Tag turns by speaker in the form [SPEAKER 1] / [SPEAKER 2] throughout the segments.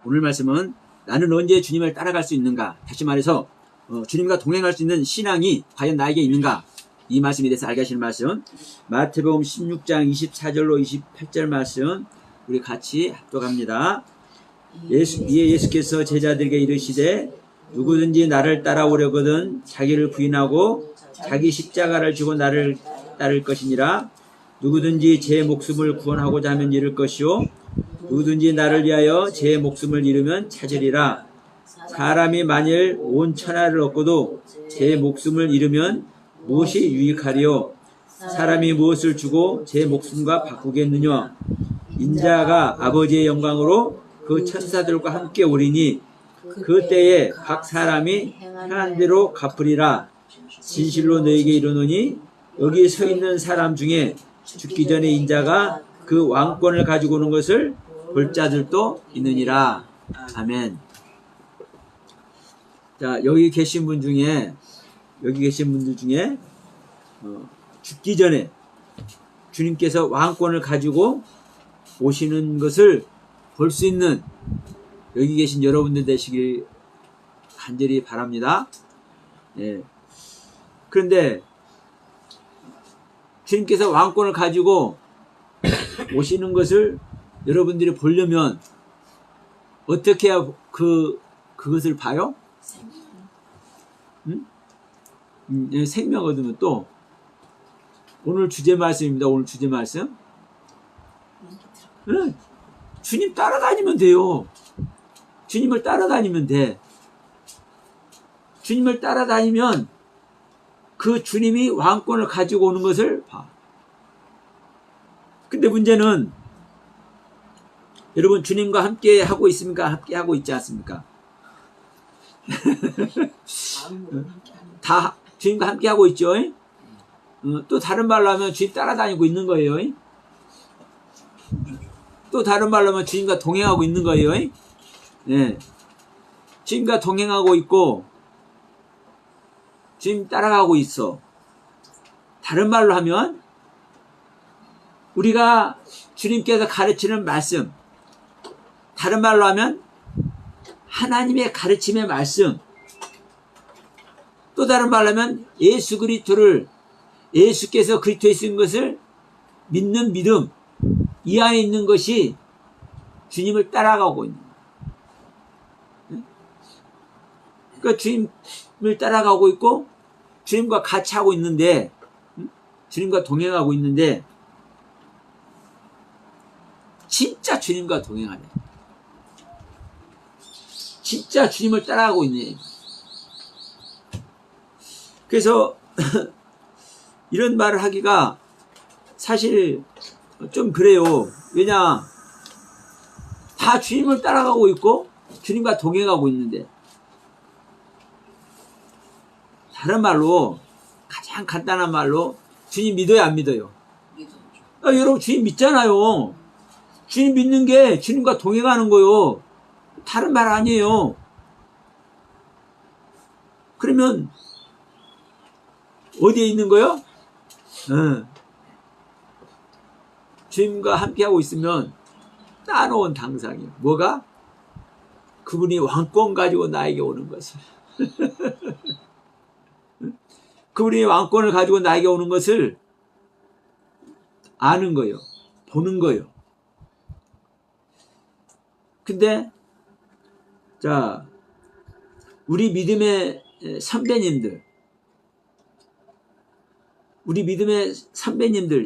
[SPEAKER 1] 오늘 말씀은 나는 언제 주님을 따라갈 수 있는가? 다시 말해서 주님과 동행할 수 있는 신앙이 과연 나에게 있는가? 이 말씀에 대해서 알게 하시는 말씀, 마태복음 16장 24절로 28절 말씀 우리 같이 합독합니다. 이에 예수께서 제자들에게 이르시되 누구든지 나를 따라오려거든 자기를 부인하고 자기 십자가를 지고 나를 따를 것이니라. 누구든지 제 목숨을 구원하고자 하면 잃을 것이요 누구든지 나를 위하여 제 목숨을 잃으면 찾으리라. 사람이 만일 온 천하를 얻고도 제 목숨을 잃으면 무엇이 유익하리요? 사람이 무엇을 주고 제 목숨과 바꾸겠느냐? 인자가 아버지의 영광으로 그 천사들과 함께 오리니 그 때에 각 사람이 행한 대로 갚으리라. 진실로 너에게 이르노니 여기 서 있는 사람 중에 죽기 전에 인자가 그 왕권을 가지고 오는 것을 볼 자들도 있느니라. 아멘. 자, 여기 계신 분들 중에 죽기 전에 주님께서 왕권을 가지고 오시는 것을 볼 수 있는 여기 계신 여러분들 되시길 간절히 바랍니다. 예. 그런데 주님께서 왕권을 가지고 오시는 것을 여러분들이 보려면 어떻게 해야 그것을 봐요? 생명 얻으면 또 오늘 주제 말씀입니다. 오늘 주제 말씀. 주님 따라다니면 돼요. 주님을 따라다니면 돼. 주님을 따라다니면 그 주님이 왕권을 가지고 오는 것을 봐. 근데 문제는 여러분 주님과 함께 하고 있습니까? 함께 하고 있지 않습니까? 다 주님과 함께 하고 있죠. 또 다른 말로 하면 주님 따라다니고 있는 거예요. 또 다른 말로 하면 주님과 동행하고 있는 거예요. 네. 주님과 동행하고 있고 주님 따라가고 있어. 다른 말로 하면 우리가 주님께서 가르치는 말씀, 다른 말로 하면 하나님의 가르침의 말씀, 또 다른 말로 하면 예수 그리스도를, 예수께서 그리스도에 있는 것을 믿는 믿음, 이 안에 있는 것이 주님을 따라가고 있는 거예요. 그러니까 주님을 따라가고 있고 주님과 같이 하고 있는데, 주님과 동행하고 있는데 진짜 주님과 동행하네. 진짜 주님을 따라가고 있네. 그래서 이런 말을 하기가 사실 좀 그래요. 왜냐, 다 주님을 따라가고 있고 주님과 동행하고 있는데, 다른 말로, 가장 간단한 말로 주님 믿어요, 안 믿어요? 여러분 주님 믿잖아요. 주님 믿는 게 주님과 동행하는 거요. 다른 말 아니에요. 그러면 어디에 있는 거요? 주님과 함께하고 있으면 따놓은 당상이에요. 뭐가? 그분이 왕권 가지고 나에게 오는 것을. 그분이 왕권을 가지고 나에게 오는 것을 아는 거예요. 보는 거예요. 근데 자, 우리 믿음의 선배님들,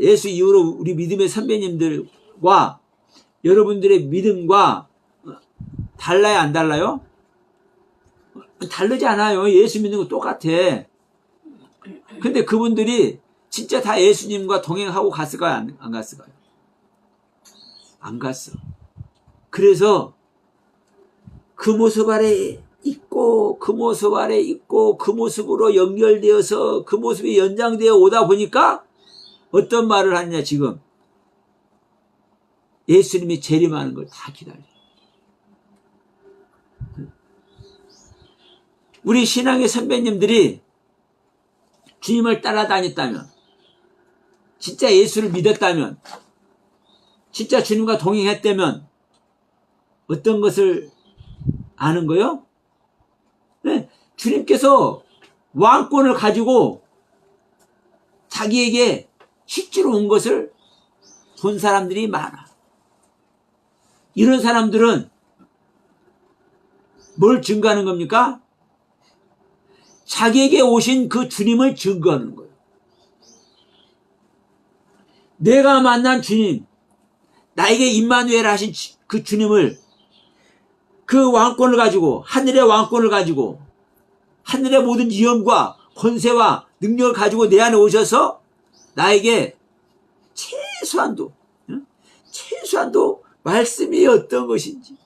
[SPEAKER 1] 예수 이후로 우리 믿음의 선배님들과 여러분들의 믿음과 달라요, 안 달라요? 다르지 않아요. 예수 믿는 거 똑같아. 근데 그분들이 진짜 다 예수님과 동행하고 갔을까요? 안 갔을까요? 안 갔어. 그래서 그 모습 아래 있고 그 모습으로 연결되어서 그 모습이 연장되어 오다 보니까 어떤 말을 하느냐. 지금 예수님이 재림하는 걸 다 기다려. 우리 신앙의 선배님들이 주님을 따라다녔다면, 진짜 예수를 믿었다면, 진짜 주님과 동행했다면 어떤 것을 아는 거요? 네, 주님께서 왕권을 가지고 자기에게 실제로 온 것을 본 사람들이 많아. 이런 사람들은 뭘 증거하는 겁니까? 자기에게 오신 그 주님을 증거하는 거예요. 내가 만난 주님, 나에게 임마누엘 하신 그 주님을, 그 왕권을 가지고, 하늘의 왕권을 가지고, 하늘의 모든 위엄과 권세와 능력을 가지고 내 안에 오셔서 나에게 최소한도 말씀이 어떤 것인지,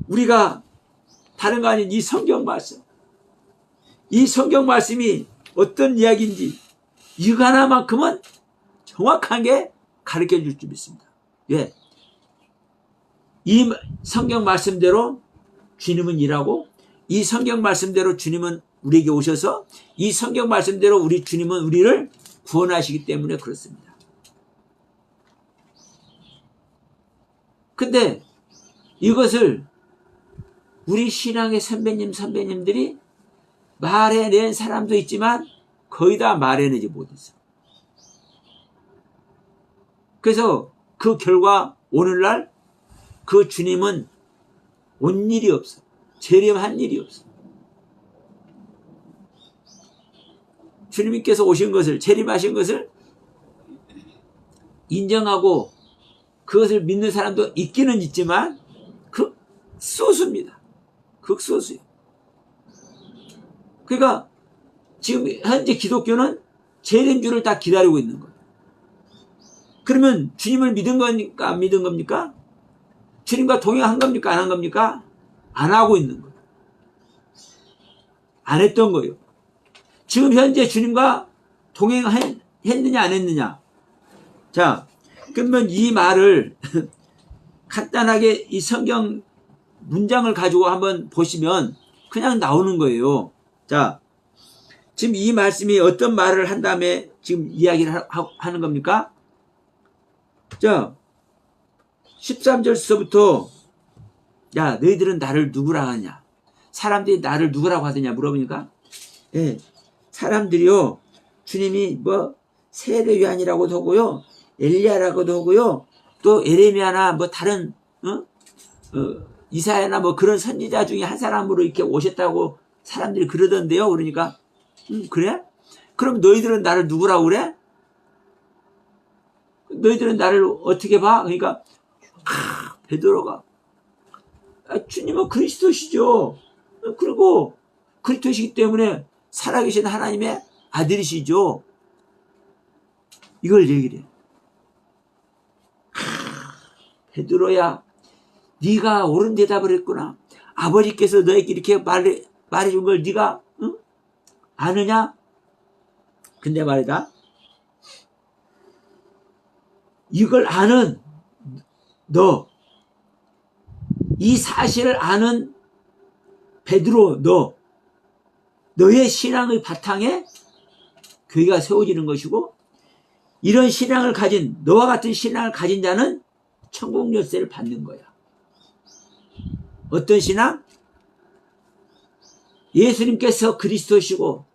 [SPEAKER 1] 우리가 다른 거 아닌 이 성경 말씀이 어떤 이야기인지 이거 하나만큼은 정확하게 가르쳐 줄 줄 믿습니다. 예. 이 성경 말씀대로 주님은 일하고, 이 성경 말씀대로 주님은 우리에게 오셔서, 이 성경 말씀대로 우리 주님은 우리를 구원하시기 때문에 그렇습니다. 근데 이것을 우리 신앙의 선배님들이 말해낸 사람도 있지만 거의 다 말해내지 못했어. 그래서 그 결과 오늘날 그 주님은 온 일이 없어. 재림한 일이 없어. 주님께서 오신 것을, 재림하신 것을 인정하고 그것을 믿는 사람도 있기는 있지만 극소수입니다. 극소수예요. 그러니까 지금 현재 기독교는 재림주를 다 기다리고 있는 거예요. 그러면 주님을 믿은 겁니까? 안 믿은 겁니까? 주님과 동행한 겁니까? 안 한 겁니까? 안 하고 있는 거예요. 안 했던 거예요. 지금 현재 주님과 동행했느냐 안 했느냐. 자, 그러면 이 말을 간단하게 이 성경 문장을 가지고 한번 보시면 그냥 나오는 거예요. 자, 지금 이 말씀이 어떤 말을 한 다음에 지금 이야기를 하는 겁니까? 자, 13절서부터 야, 너희들은 나를 누구라 하냐? 사람들이 나를 누구라고 하더냐 물어보니까, 예, 사람들이요, 주님이 뭐 세례 요한이라고도 하고요, 엘리야라고도 하고요, 또 에레미야나 뭐 다른 이사야나 뭐 그런 선지자 중에 한 사람으로 이렇게 오셨다고 사람들이 그러던데요. 그러니까 그래? 그럼 너희들은 나를 누구라고 그래? 너희들은 나를 어떻게 봐? 그러니까 베드로가 주님은 그리스도시죠. 그리고 그리스도시기 때문에 살아계신 하나님의 아들이시죠. 이걸 얘기를 해. 베드로야, 네가 옳은 대답을 했구나. 아버지께서 너에게 이렇게 말해준 걸 네가 아느냐? 근데 말이다, 이걸 아는 너, 이 사실을 아는 베드로, 너의 신앙의 바탕에 교회가 세워지는 것이고, 이런 신앙을 가진, 너와 같은 신앙을 가진 자는 천국 열쇠를 받는 거야. 어떤 신앙? 예수님께서 그리스도시고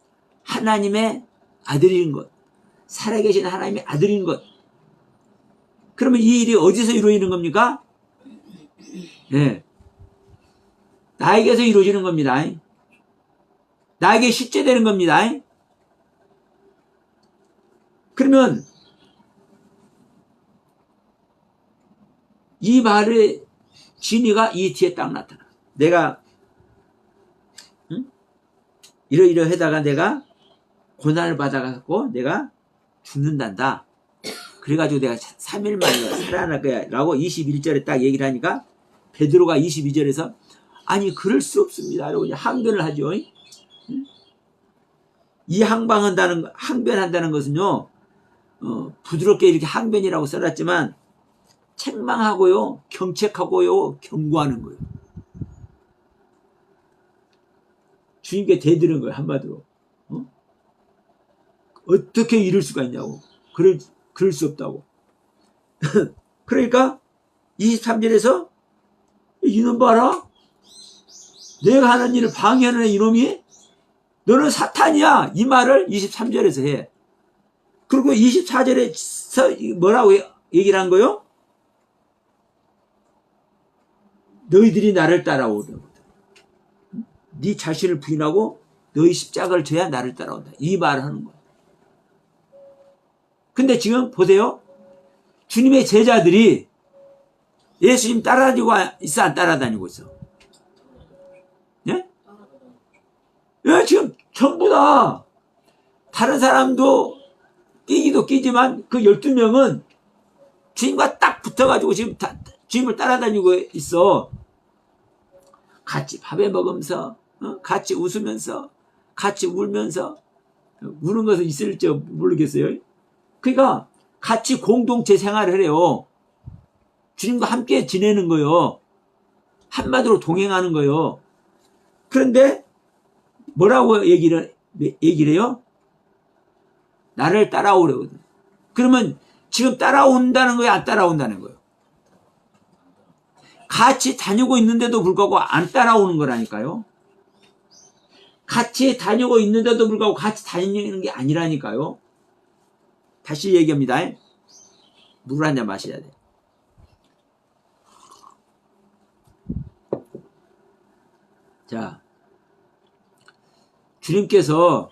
[SPEAKER 1] 하나님의 아들인 것, 살아계신 하나님의 아들인 것. 그러면 이 일이 어디서 이루어지는 겁니까? 네. 나에게서 이루어지는 겁니다. 나에게 실제되는 겁니다. 그러면 이 말의 진리가 이 뒤에 딱 나타나. 내가 이러이러하다가 내가 고난을 받아갖고 내가 죽는단다. 그래가지고 내가 3일 만에 살아날 거야 라고 21절에 딱 얘기를 하니까 베드로가 22절에서 아니 그럴 수 없습니다 라고 항변을 하죠. 이 항변한다는 것은요, 부드럽게 이렇게 항변이라고 써놨지만 책망하고요, 경책하고요, 경고하는 거예요. 주님께 대드는 거예요, 한마디로. 어떻게 이럴 수가 있냐고. 그럴 수 없다고. 그러니까 23절에서 이놈 봐라, 내가 하는 일을 방해하는 이놈이 너는 사탄이야. 이 말을 23절에서 해. 그리고 24절에서 뭐라고 얘기를 한 거요? 너희들이 나를 따라오려고. 네 자신을 부인하고 너희 십자가를 져야 나를 따라온다. 이 말을 하는 거야. 근데 지금 보세요. 주님의 제자들이 예수님 따라다니고 있어, 안 따라다니고 있어? 예? 예, 지금 전부 다 다른 사람도 끼기도 끼지만 그 12명은 주님과 딱 붙어가지고 지금 주님을 따라다니고 있어. 같이 밥에 먹으면서, 같이 웃으면서, 같이 울면서, 우는 것은 있을지 모르겠어요. 그러니까 같이 공동체 생활을 해요. 주님과 함께 지내는 거요. 한마디로 동행하는 거요. 그런데 뭐라고 얘기를 해요? 나를 따라오려고. 그러면 지금 따라온다는 거예요? 안 따라온다는 거예요? 같이 다니고 있는데도 불구하고 안 따라오는 거라니까요. 같이 다니고 있는데도 불구하고 같이 다니는 게 아니라니까요. 다시 얘기합니다. 물 한 잔 마셔야 돼. 자, 주님께서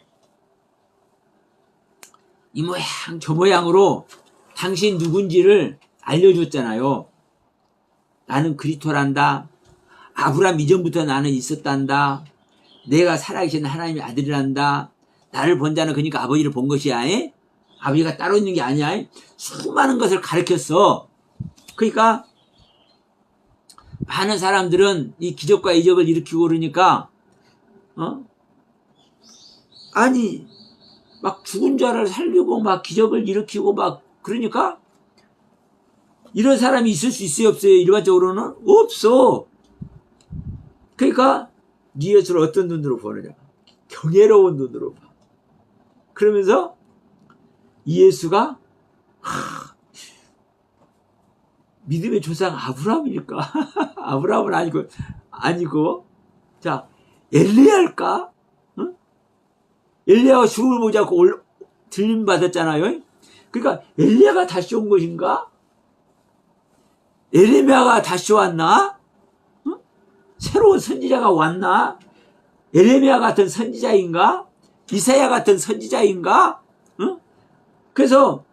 [SPEAKER 1] 이 모양 저 모양으로 당신 누군지를 알려줬잖아요. 나는 그리스도란다. 아브라함 이전부터 나는 있었단다. 내가 살아계신 하나님의 아들이란다. 나를 본 자는 그러니까 아버지를 본 것이야. 아버지가 따로 있는 게 아니야. 수많은 것을 가르쳤어. 그러니까 많은 사람들은 이 기적과 이적을 일으키고 그러니까 아니 막 죽은 자를 살리고 막 기적을 일으키고 막 그러니까 이런 사람이 있을 수 있어요, 없어요? 일반적으로는 없어. 그러니까 네 예수를 어떤 눈으로 보느냐? 경외로운 눈으로 봐. 그러면서 이 예수가 믿음의 조상 아브라함일까? 아브라함은 아니고 자 엘리야일까? 응? 엘리야가 죽음을 보지 않고 들림 받았잖아요. 그러니까 엘리야가 다시 온 것인가? 에레미야가 다시 왔나? 응? 새로운 선지자가 왔나? 에레미야 같은 선지자인가? 이사야 같은 선지자인가? 응? 그래서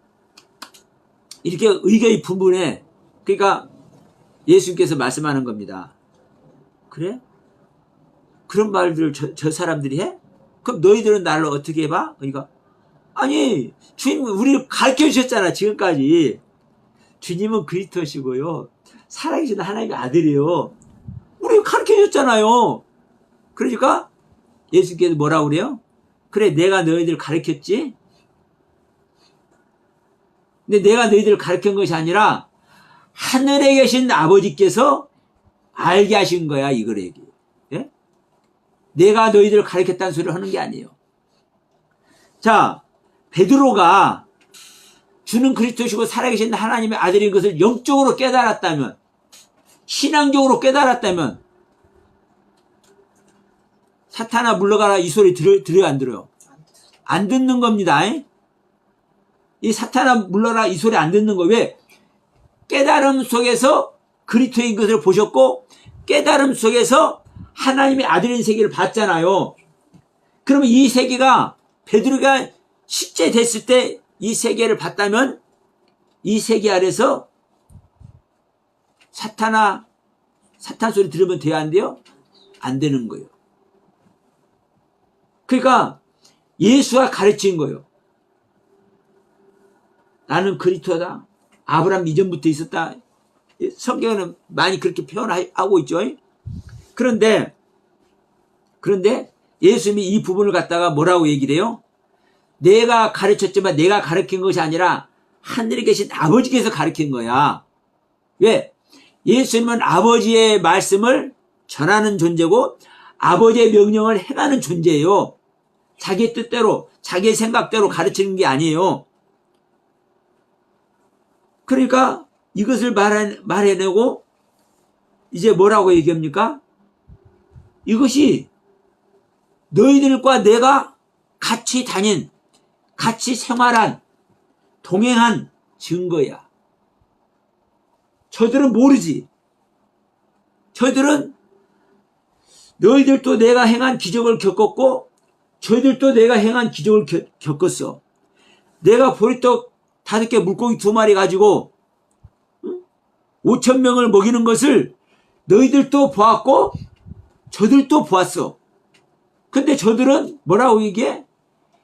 [SPEAKER 1] 이렇게 의견이 분분해. 그러니까 예수님께서 말씀하는 겁니다. 그래? 그런 말들을 저 사람들이 해? 그럼 너희들은 나를 어떻게 봐? 그러니까 아니 주님 우리를 가르쳐 주셨잖아. 지금까지 주님은 그리스도시고요 살아계신 하나님의 아들이에요. 우리 가르쳐 줬잖아요. 그러니까 예수님께서 뭐라고 그래요? 그래 내가 너희들을 가르쳤지. 근데 내가 너희들을 가르친 것이 아니라 하늘에 계신 아버지께서 알게 하신 거야. 이걸 얘기해. 예? 내가 너희들을 가르쳤다는 소리를 하는 게 아니에요. 자, 베드로가 주는 그리스도시고 살아계신 하나님의 아들인 것을 영적으로 깨달았다면, 신앙적으로 깨달았다면 사탄아 물러가라 이 소리 들어요 안 들어요? 안 듣는 겁니다. 이 사탄아 물러가라 이 소리 안 듣는 거. 왜? 깨달음 속에서 그리스도인 것을 보셨고 깨달음 속에서 하나님의 아들인 세계를 봤잖아요. 그러면 이 세계가 베드로가 실제 됐을 때 이 세계를 봤다면 이 세계 아래서 사탄 소리 들으면 돼야 안 돼요? 안 되는 거예요. 그러니까 예수가 가르친 거예요. 나는 그리스도다. 아브라함 이전부터 있었다. 성경에는 많이 그렇게 표현하고 있죠. 그런데 예수님이 이 부분을 갖다가 뭐라고 얘기를 해요? 내가 가르쳤지만 내가 가르친 것이 아니라 하늘에 계신 아버지께서 가르친 거야. 왜? 예수님은 아버지의 말씀을 전하는 존재고 아버지의 명령을 행하는 존재예요. 자기 뜻대로 자기 생각대로 가르치는 게 아니에요. 그러니까 이것을 말해내고 이제 뭐라고 얘기합니까? 이것이 너희들과 내가 같이 다닌, 같이 생활한, 동행한 증거야. 저들은 모르지. 저들은 너희들도 내가 행한 기적을 겪었고 저희들도 내가 행한 기적을 겪었어. 내가 보리떡 5개 물고기 2마리 가지고 5,000명을 먹이는 것을 너희들도 보았고 저들도 보았어. 근데 저들은 뭐라고 얘기해?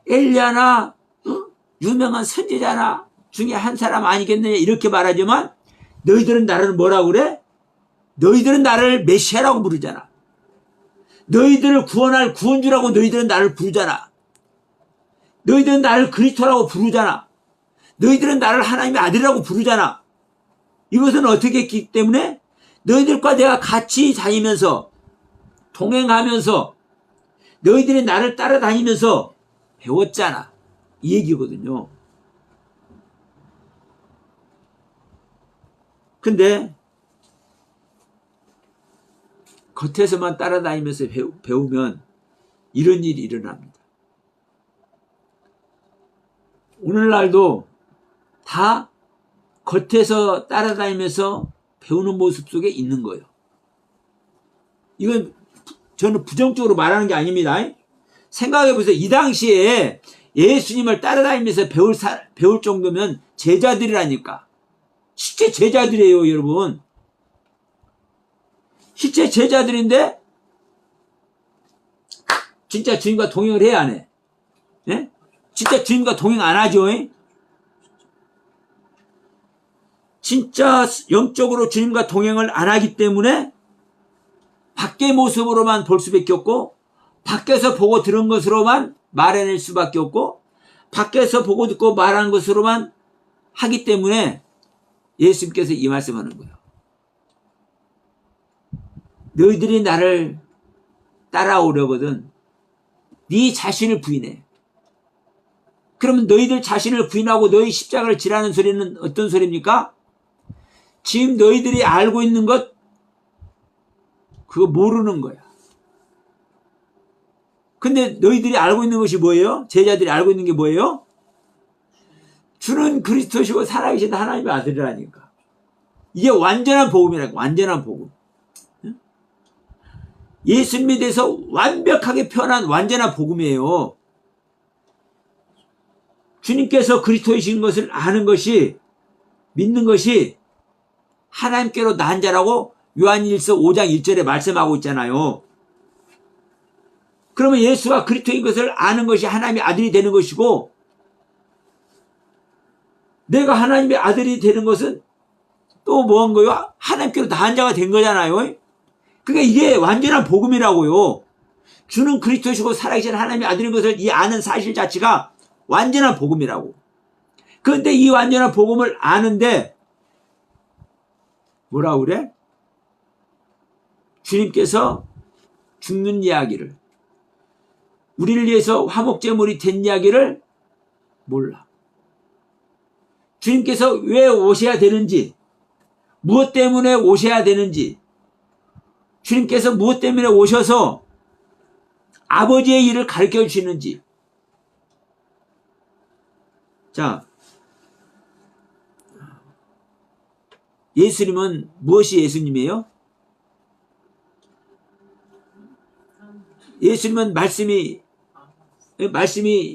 [SPEAKER 1] 엘리야나 유명한 선지자나 중에 한 사람 아니겠느냐 이렇게 말하지만 너희들은 나를 뭐라고 그래? 너희들은 나를 메시아라고 부르잖아. 너희들을 구원할 구원주라고 너희들은 나를 부르잖아. 너희들은 나를 그리스도라고 부르잖아. 너희들은 나를 하나님의 아들이라고 부르잖아. 이것은 어떻게 했기 때문에 너희들과 내가 같이 다니면서 동행하면서 너희들이 나를 따라다니면서 배웠잖아. 이 얘기거든요. 근데 겉에서만 따라다니면서 배우면 이런 일이 일어납니다. 오늘날도 다 겉에서 따라다니면서 배우는 모습 속에 있는 거예요. 이건 저는 부정적으로 말하는 게 아닙니다. 생각해보세요. 이 당시에 예수님을 따라다니면서 배울 정도면 제자들이라니까. 실제 제자들이에요, 여러분. 실제 제자들인데 진짜 주님과 동행을 해야 안 해? 예? 진짜 주님과 동행 안 하죠? 진짜 영적으로 주님과 동행을 안 하기 때문에 밖의 모습으로만 볼 수밖에 없고 밖에서 보고 들은 것으로만 말해낼 수밖에 없고 밖에서 보고 듣고 말하는 것으로만 하기 때문에 예수님께서 이 말씀하는 거예요. 너희들이 나를 따라오려거든 네 자신을 부인해. 그러면 너희들 자신을 부인하고 너희 십자가를 지라는 소리는 어떤 소리입니까? 지금 너희들이 알고 있는 것 그거 모르는 거야. 근데 너희들이 알고 있는 것이 뭐예요? 제자들이 알고 있는 게 뭐예요? 주는 그리스도시고 살아계신 하나님의 아들이라니까. 이게 완전한 복음이라고. 완전한 복음. 예수님에 대해서 완벽하게 표현한 완전한 복음이에요. 주님께서 그리스도이신 것을 아는 것이 믿는 것이 하나님께로 난 자라고 요한일서 5장 1절에 말씀하고 있잖아요. 그러면 예수가 그리스도인 것을 아는 것이 하나님의 아들이 되는 것이고 내가 하나님의 아들이 되는 것은 또 뭐 한 거예요? 하나님께로 난 자가 된 거잖아요. 그러니까 이게 완전한 복음이라고요. 주는 그리스도시고 살아계신 하나님의 아들인 것을 이 아는 사실 자체가 완전한 복음이라고. 그런데 이 완전한 복음을 아는데 뭐라고 그래? 주님께서 죽는 이야기를 우리를 위해서 화목제물이 된 이야기를 몰라. 주님께서 왜 오셔야 되는지 무엇 때문에 오셔야 되는지 주님께서 무엇 때문에 오셔서 아버지의 일을 가르쳐 주시는지. 자, 예수님은 무엇이 예수님이에요? 예수님은 말씀이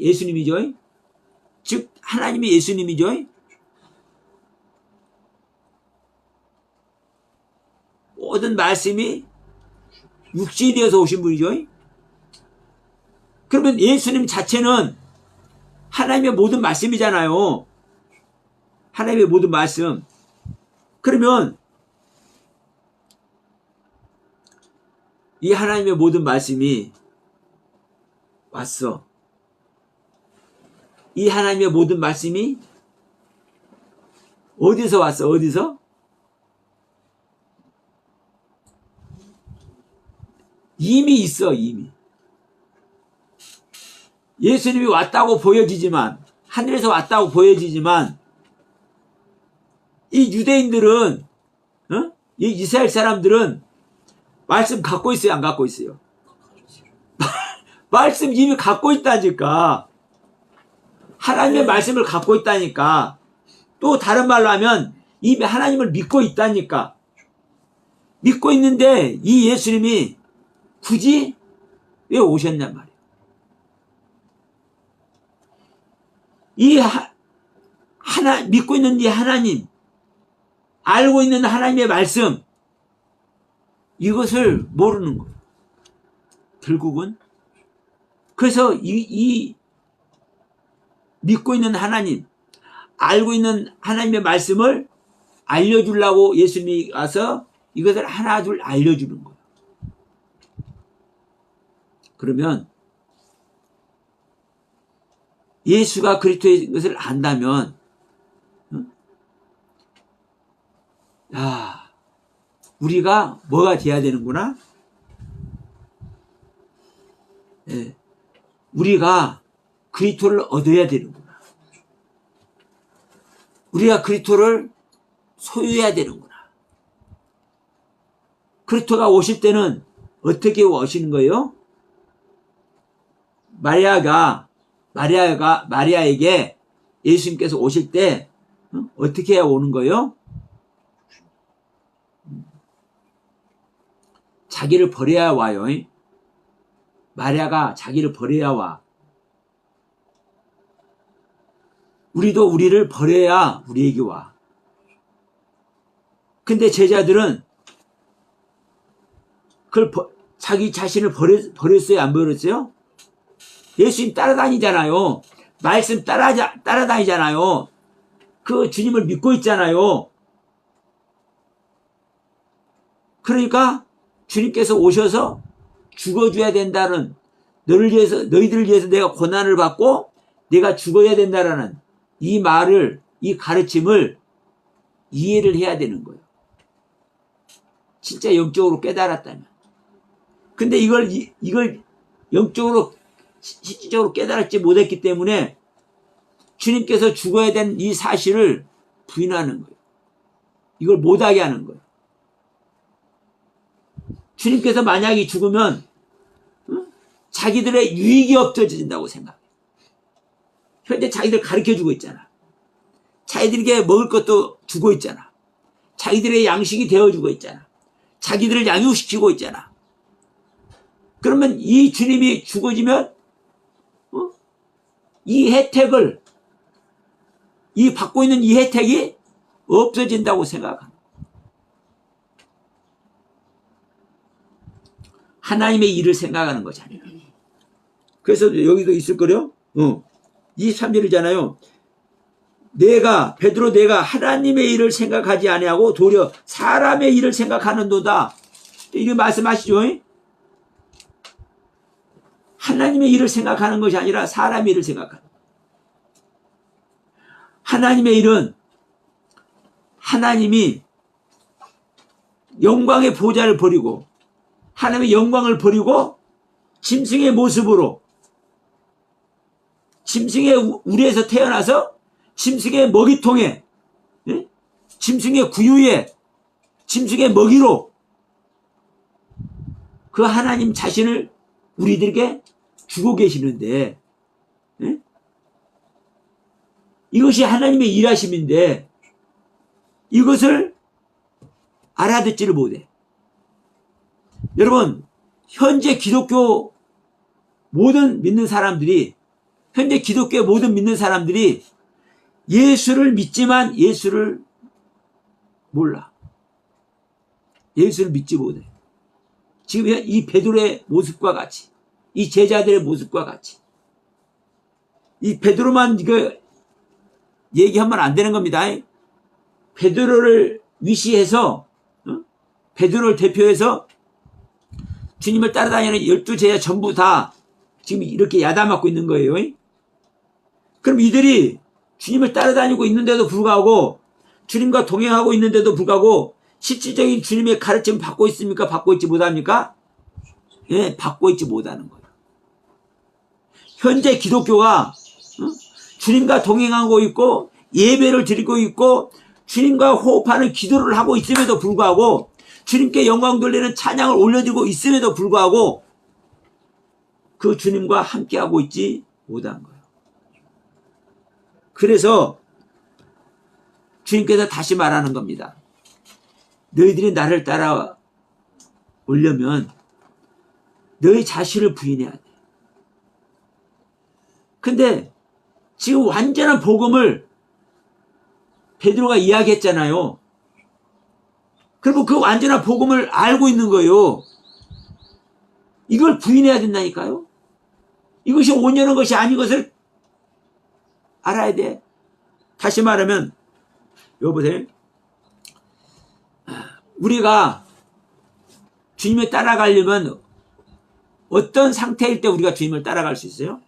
[SPEAKER 1] 예수님이죠. 즉 하나님이 예수님이죠. 모든 말씀이 육신이 되어서 오신 분이죠. 그러면 예수님 자체는 하나님의 모든 말씀이잖아요. 하나님의 모든 말씀. 그러면 이 하나님의 모든 말씀이 왔어. 이 하나님의 모든 말씀이 어디서 왔어? 어디서? 이미 있어. 이미. 예수님이 왔다고 보여지지만 하늘에서 왔다고 보여지지만 이 유대인들은 이 이스라엘 사람들은 말씀 갖고 있어요? 안 갖고 있어요? 말씀 이미 갖고 있다니까. 하나님의 말씀을 갖고 있다니까. 또 다른 말로 하면 이미 하나님을 믿고 있다니까. 믿고 있는데 이 예수님이 굳이 왜 오셨냔 말이에요. 믿고 있는 이 하나님, 알고 있는 하나님의 말씀, 이것을 모르는 거예요. 결국은. 그래서 믿고 있는 하나님, 알고 있는 하나님의 말씀을 알려주려고 예수님이 와서 이것을 하나 둘 알려주는 거예요. 그러면 예수가 그리스도의 것을 안다면, 우리가 뭐가 돼야 되는구나? 예, 우리가 그리스도를 얻어야 되는구나. 우리가 그리스도를 소유해야 되는구나. 그리스도가 오실 때는 어떻게 오시는 거예요? 마리아에게 예수님께서 오실 때 어떻게 해야 오는 거예요? 자기를 버려야 와요. 마리아가 자기를 버려야 와. 우리도 우리를 버려야 우리에게 와. 근데 제자들은 자기 자신을 버렸어요? 안 버렸어요? 예수님 따라다니잖아요. 말씀 따라다니잖아요. 그 주님을 믿고 있잖아요. 그러니까 주님께서 오셔서 죽어줘야 된다는, 너희들을 위해서 내가 고난을 받고 내가 죽어야 된다라는 이 말을, 이 가르침을 이해를 해야 되는 거예요. 진짜 영적으로 깨달았다면. 근데 이걸 영적으로, 실질적으로 깨달았지 못했기 때문에 주님께서 죽어야 되는 이 사실을 부인하는 거예요. 이걸 못하게 하는 거예요. 주님께서 만약에 죽으면 자기들의 유익이 없어진다고 생각해요. 현재 자기들 가르쳐주고 있잖아. 자기들에게 먹을 것도 주고 있잖아. 자기들의 양식이 되어주고 있잖아. 자기들을 양육시키고 있잖아. 그러면 이 주님이 죽어지면 이 혜택을, 받고 있는 이 혜택이 없어진다고 생각합니다. 하나님의 일을 생각하는 거잖아요. 그래서 여기도 있을 거요. 23절이잖아요. 내가 하나님의 일을 생각하지 아니하고 도리어 사람의 일을 생각하는도다. 이렇게 말씀하시죠. 하나님의 일을 생각하는 것이 아니라 사람의 일을 생각하는. 하나님의 일은 하나님이 영광의 보좌를 버리고, 하나님의 영광을 버리고 짐승의 모습으로, 짐승의 우리에서 태어나서 짐승의 먹이통에, 짐승의 구유에, 짐승의 먹이로 그 하나님 자신을 우리들에게 주고 계시는데, 이것이 하나님의 일하심인데 이것을 알아듣지를 못해. 여러분, 현재 기독교 모든 믿는 사람들이, 예수를 믿지만 예수를 몰라. 예수를 믿지 못해. 지금 이 베드로의 모습과 같이, 이 제자들의 모습과 같이, 이 베드로만 얘기하면 안 되는 겁니다. 베드로를 위시해서, 베드로를 대표해서 주님을 따라다니는 12제자 전부 다 지금 이렇게 야단맞고 있는 거예요. 그럼 이들이 주님을 따라다니고 있는데도 불구하고, 주님과 동행하고 있는데도 불구하고 실질적인 주님의 가르침을 받고 있습니까? 받고 있지 못합니까? 예, 받고 있지 못하는 거예요. 현재 기독교가 주님과 동행하고 있고 예배를 드리고 있고 주님과 호흡하는 기도를 하고 있음에도 불구하고, 주님께 영광 돌리는 찬양을 올려드리고 있음에도 불구하고 그 주님과 함께하고 있지 못한 거예요. 그래서 주님께서 다시 말하는 겁니다. 너희들이 나를 따라오려면 너희 자신을 부인해야 돼. 근데 지금 완전한 복음을 베드로가 이야기했잖아요. 그리고 그 완전한 복음을 알고 있는 거예요. 이걸 부인해야 된다니까요. 이것이 온전한 것이 아닌 것을 알아야 돼. 다시 말하면 여보세요. 우리가 주님을 따라가려면 어떤 상태일 때 우리가 주님을 따라갈 수 있어요?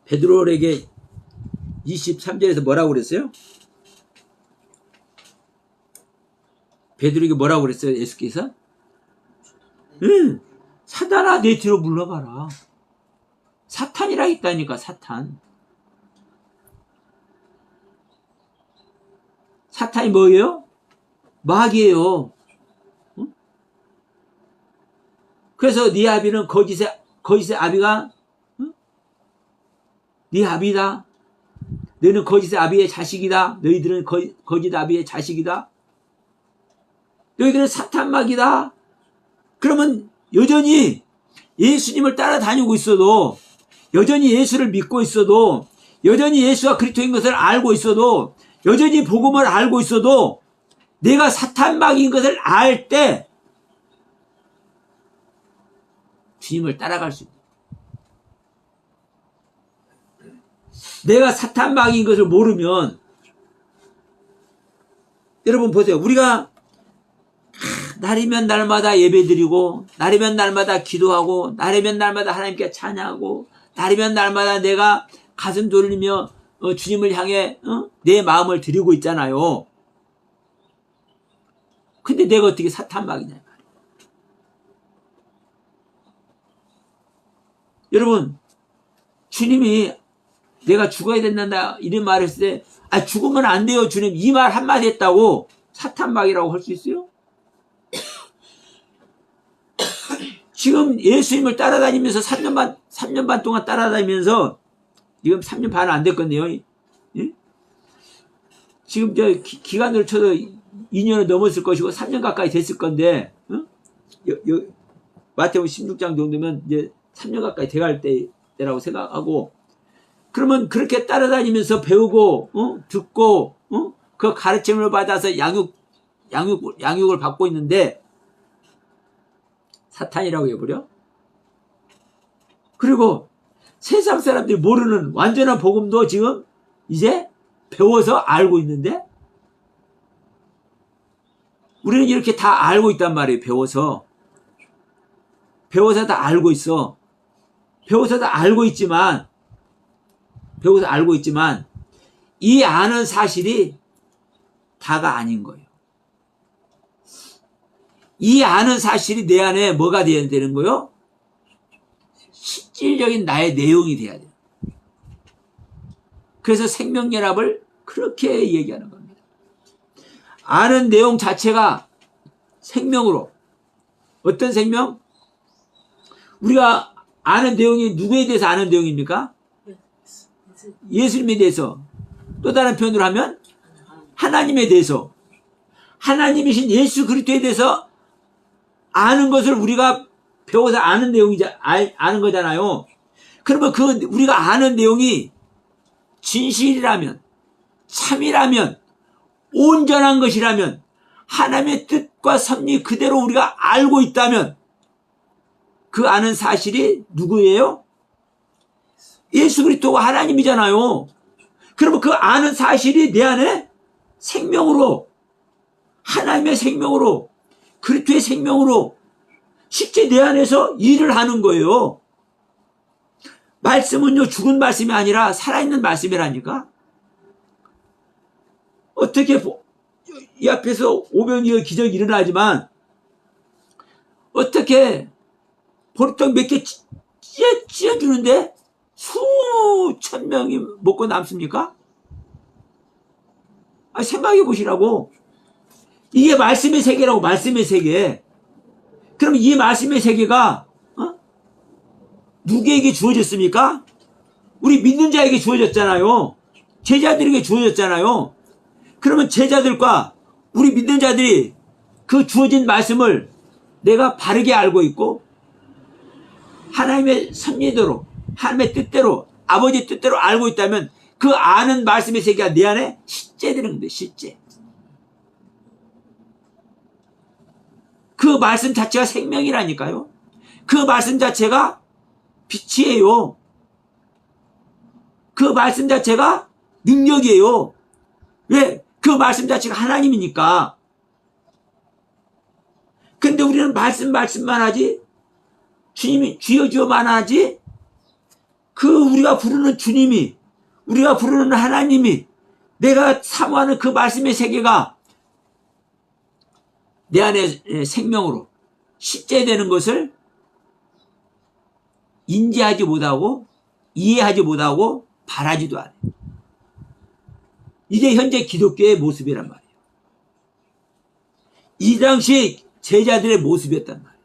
[SPEAKER 1] 베드로에게 23절에서 뭐라고 그랬어요? 베드로에게 뭐라고 그랬어요? 예수께서? 사탄아 내 뒤로 물러가라. 사탄이라 했다니까. 사탄. 사탄이 뭐예요? 마귀예요. 응? 그래서 네 아비는 거짓의 아비가 네 아비다. 너는 거짓의 아비의 자식이다. 너희들은 거짓 아비의 자식이다. 너희들은 사탄 마귀다. 그러면 여전히 예수님을 따라다니고 있어도, 여전히 예수를 믿고 있어도, 여전히 예수가 그리스도인 것을 알고 있어도, 여전히 복음을 알고 있어도 내가 사탄 마귀인 것을 알 때 주님을 따라갈 수 있다. 내가 사탄 마귀인 것을 모르면, 여러분 보세요. 우리가 날이면 날마다 예배드리고, 날이면 날마다 기도하고, 날이면 날마다 하나님께 찬양하고, 날이면 날마다 내가 가슴 돌리며 주님을 향해 내 마음을 드리고 있잖아요. 근데 내가 어떻게 사탄 마귀냐. 여러분, 주님이 내가 죽어야 된다 이런 말을 했을 때, 죽으면 안 돼요 주님, 이 말 한마디 했다고 사탄 마귀라고 할 수 있어요? 지금 예수님을 따라다니면서 3년 반 동안 따라다니면서, 지금 3년 반은 안 됐거든요. 예? 지금 기간으로 쳐도 2년은 넘었을 것이고 3년 가까이 됐을 건데, 마태복음 16장 정도면 이제 3년 가까이 돼갈 때라고 생각하고, 그러면 그렇게 따라다니면서 배우고, 듣고, 그 가르침을 받아서 양육을 받고 있는데, 사탄이라고 해버려? 그리고 세상 사람들이 모르는 완전한 복음도 지금 이제 배워서 알고 있는데, 우리는 이렇게 다 알고 있단 말이에요. 배워서 다 알고 있어. 배워서 다 알고 있지만 이 아는 사실이 다가 아닌 거예요. 이 아는 사실이 내 안에 뭐가 돼야 되는 거예요? 실질적인 나의 내용이 돼야 돼요. 그래서 생명연합을 그렇게 얘기하는 겁니다. 아는 내용 자체가 생명으로. 어떤 생명? 우리가 아는 내용이 누구에 대해서 아는 내용입니까? 예수님에 대해서. 또 다른 표현으로 하면 하나님에 대해서. 하나님이신 예수 그리스도에 대해서 아는 것을 우리가 배워서 아는 아는 거잖아요. 그러면 우리가 아는 내용이 진실이라면, 참이라면, 온전한 것이라면, 하나님의 뜻과 섭리 그대로 우리가 알고 있다면, 그 아는 사실이 누구예요? 예수 그리스도가 하나님이잖아요. 그러면 그 아는 사실이 내 안에 생명으로, 하나님의 생명으로, 그리스도의 생명으로 실제 내 안에서 일을 하는 거예요. 말씀은요, 죽은 말씀이 아니라 살아있는 말씀이라니까. 어떻게 이 앞에서 오병이어 기적이 일어나지만 어떻게 보리떡 몇 개 찢어주는데 수천 명이 먹고 남습니까? 생각해 보시라고. 이게 말씀의 세계라고, 말씀의 세계. 그럼 이 말씀의 세계가 누구에게 주어졌습니까? 우리 믿는 자에게 주어졌잖아요. 제자들에게 주어졌잖아요. 그러면 제자들과 우리 믿는 자들이 그 주어진 말씀을 내가 바르게 알고 있고 하나님의 섭리대로, 하나님의 뜻대로, 아버지의 뜻대로 알고 있다면 그 아는 말씀의 세계가 내 안에 실제되는 겁니다. 실제. 그 말씀 자체가 생명이라니까요. 그 말씀 자체가 빛이에요. 그 말씀 자체가 능력이에요. 왜? 그 말씀 자체가 하나님이니까. 근데 우리는 말씀만 하지, 주님이 주여만 하지, 그 우리가 부르는 주님이, 우리가 부르는 하나님이, 내가 사모하는 그 말씀의 세계가 내 안에 생명으로 실제되는 것을 인지하지 못하고 이해하지 못하고 바라지도 않아요. 이게 현재 기독교의 모습이란 말이에요. 이 당시 제자들의 모습이었단 말이에요.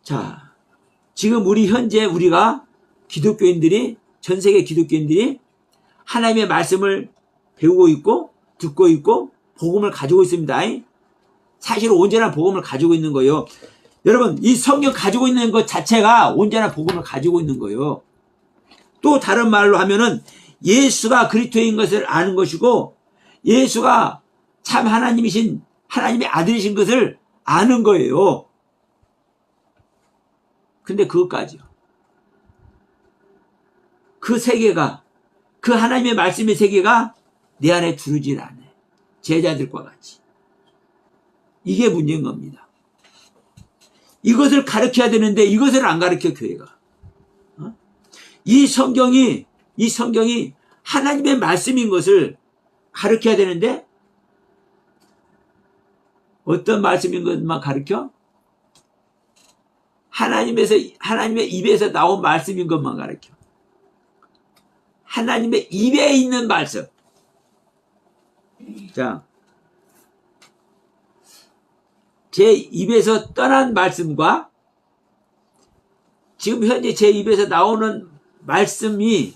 [SPEAKER 1] 자, 지금 우리가 기독교인들이, 전 세계 기독교인들이 하나님의 말씀을 배우고 있고 듣고 있고 복음을 가지고 있습니다. 사실 온전한 복음을 가지고 있는 거예요. 여러분, 이 성경 가지고 있는 것 자체가 온전한 복음을 가지고 있는 거예요. 또 다른 말로 하면은 예수가 그리스도인 것을 아는 것이고 예수가 참 하나님이신 하나님의 아들이신 것을 아는 거예요. 근데 그것까지요. 그 세계가, 그 하나님의 말씀의 세계가 내 안에 두르질 않아요. 제자들과 같이. 이게 문제인 겁니다. 이것을 가르쳐야 되는데 이것을 안 가르쳐, 교회가. 이 성경이 하나님의 말씀인 것을 가르쳐야 되는데 어떤 말씀인 것만 가르쳐? 하나님의 입에서 나온 말씀인 것만 가르쳐. 하나님의 입에 있는 말씀. 자, 제 입에서 떠난 말씀과 지금 현재 제 입에서 나오는 말씀이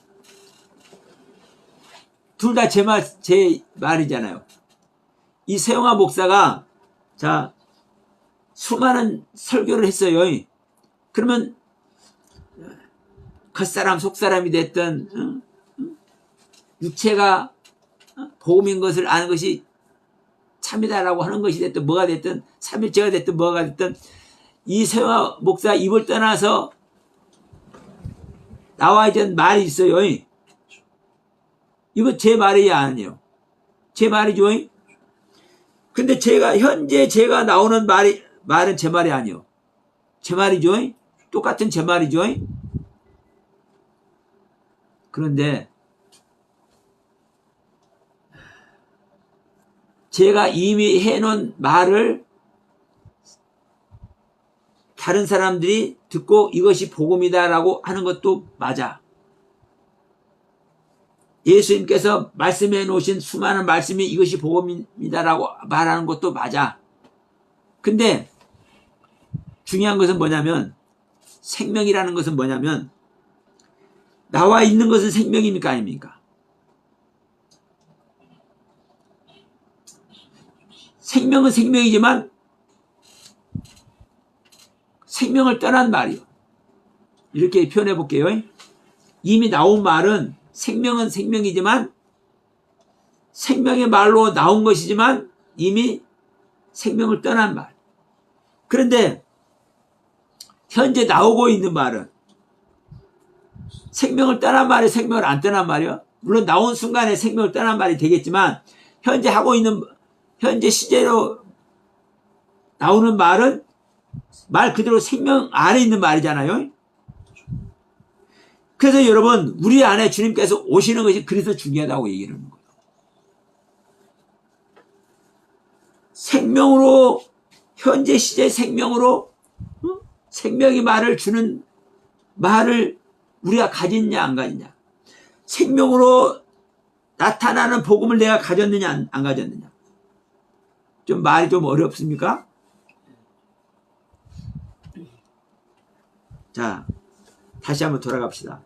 [SPEAKER 1] 둘 다 제 말이잖아요. 이 세용화 목사가 자 수많은 설교를 했어요. 그러면 겉사람 속사람이 됐든 육체가 복음인 것을 아는 것이 참이다라고 하는 것이 됐든 뭐가 됐든 삼일체가 됐든 뭐가 됐든 이 세용화 목사 입을 떠나서 나와야 되는 말이 있어요. 이거 제 말이 아니에요. 제 말이죠. 근데 현재 제가 나오는 말은 제 말이 아니에요. 제 말이죠. 똑같은 제 말이죠. 그런데 제가 이미 해놓은 말을 다른 사람들이 듣고 이것이 복음이다라고 하는 것도 맞아. 예수님께서 말씀해 놓으신 수많은 말씀이 이것이 복음이다라고 말하는 것도 맞아. 근데 중요한 것은 뭐냐면 생명이라는 것은 뭐냐면 나와 있는 것은 생명입니까 아닙니까? 생명은 생명이지만 생명을 떠난 말이요. 이렇게 표현해 볼게요. 이미 나온 말은 생명은 생명이지만 생명의 말로 나온 것이지만 이미 생명을 떠난 말. 그런데 현재 나오고 있는 말은 생명을 떠난 말이 생명을 안 떠난 말이요. 물론 나온 순간에 생명을 떠난 말이 되겠지만 현재 시제로 나오는 말은 말 그대로 생명 안에 있는 말이잖아요. 그래서 여러분 우리 안에 주님께서 오시는 것이 그래서 중요하다고 얘기하는 거예요. 생명으로 현재 시제 생명으로 생명의 말을 주는 말을 우리가 가졌냐 안 가졌냐. 생명으로 나타나는 복음을 내가 가졌느냐 안 가졌느냐. 좀 말이 좀 어렵습니까? 자, 다시 한번 돌아갑시다.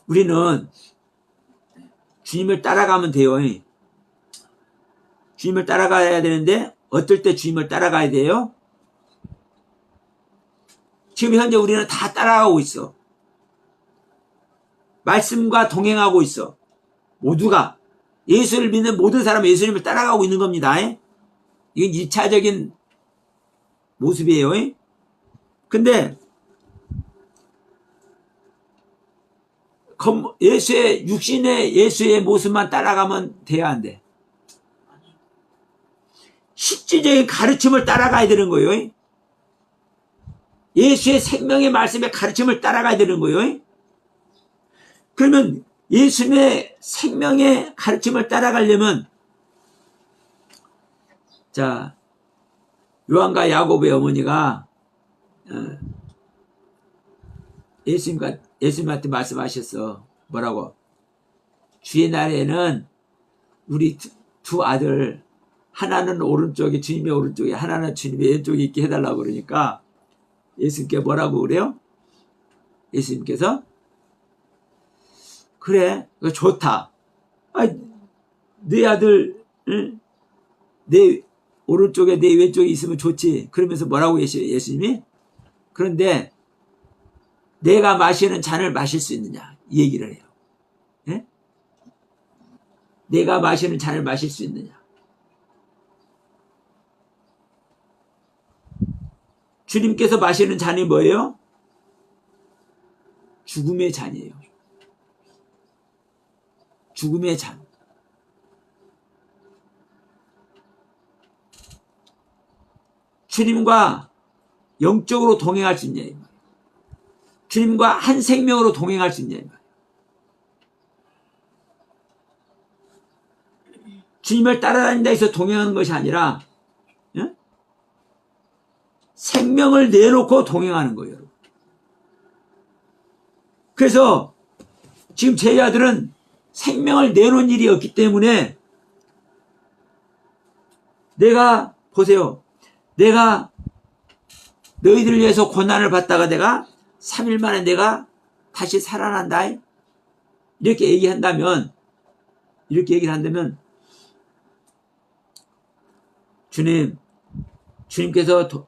[SPEAKER 1] 우리는 주님을 따라가면 돼요. 주님을 따라가야 되는데 어떨 때 주님을 따라가야 돼요? 지금 현재 우리는 다 따라가고 있어. 말씀과 동행하고 있어. 모두가 예수를 믿는 모든 사람은 예수님을 따라가고 있는 겁니다. 이건 1차적인 모습이에요. 근데 예수의 육신의 예수의 모습만 따라가면 돼야 안 돼. 실질적인 가르침을 따라가야 되는 거예요. 예수의 생명의 말씀의 가르침을 따라가야 되는 거예요. 그러면 예수님의 생명의 가르침을 따라가려면 자, 요한과 야곱의 어머니가 예수님한테 말씀하셨어. 뭐라고? 주의 날에는 우리 두 아들 하나는 오른쪽에 주님의 오른쪽에 하나는 주님의 왼쪽에 있게 해달라고 그러니까 예수님께 뭐라고 그래요? 예수님께서 그래, 그거 좋다. 네 아들 내 오른쪽에 내 왼쪽에 있으면 좋지. 그러면서 뭐라고 계셔요, 예수님이? 그런데 내가 마시는 잔을 마실 수 있느냐 이 얘기를 해요. 예? 내가 마시는 잔을 마실 수 있느냐. 주님께서 마시는 잔이 뭐예요? 죽음의 잔이에요. 죽음의 잔. 주님과 영적으로 동행할 수 있냐. 주님과 한 생명으로 동행할 수 있냐. 주님을 따라다닌다 해서 동행하는 것이 아니라 생명을 내놓고 동행하는 거예요. 그래서 지금 제 아들은 생명을 내놓은 일이 없기 때문에 내가 보세요. 내가 너희들을 위해서 고난을 받다가 내가 3일 만에 내가 다시 살아난다. 이렇게 얘기한다면 주님께서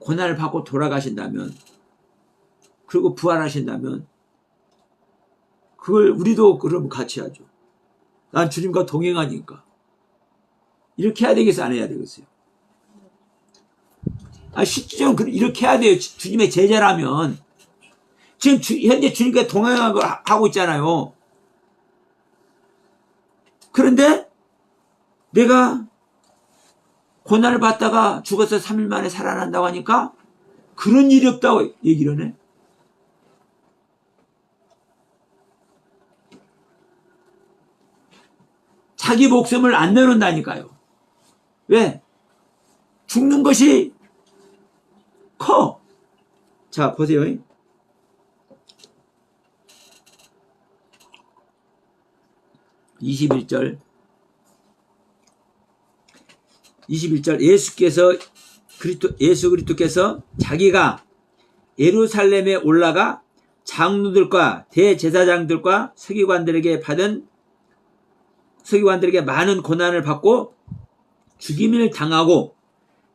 [SPEAKER 1] 고난을 받고 돌아가신다면 그리고 부활하신다면 그걸 우리도 그럼 같이 하죠. 난 주님과 동행하니까. 이렇게 해야 되겠어요? 안 해야 되겠어요? 실질적으로 이렇게 해야 돼요. 주님의 제자라면. 지금 현재 주님과 동행하고 있잖아요. 그런데 내가 고난을 받다가 죽어서 3일 만에 살아난다고 하니까 그런 일이 없다고 얘기를 해. 자기 목숨을 안 내놓는다니까요. 왜? 죽는 것이 커. 자, 보세요. 21절 예수 그리스도께서 자기가 예루살렘에 올라가 장로들과 대제사장들과 서기관들에게 많은 고난을 받고 죽임을 당하고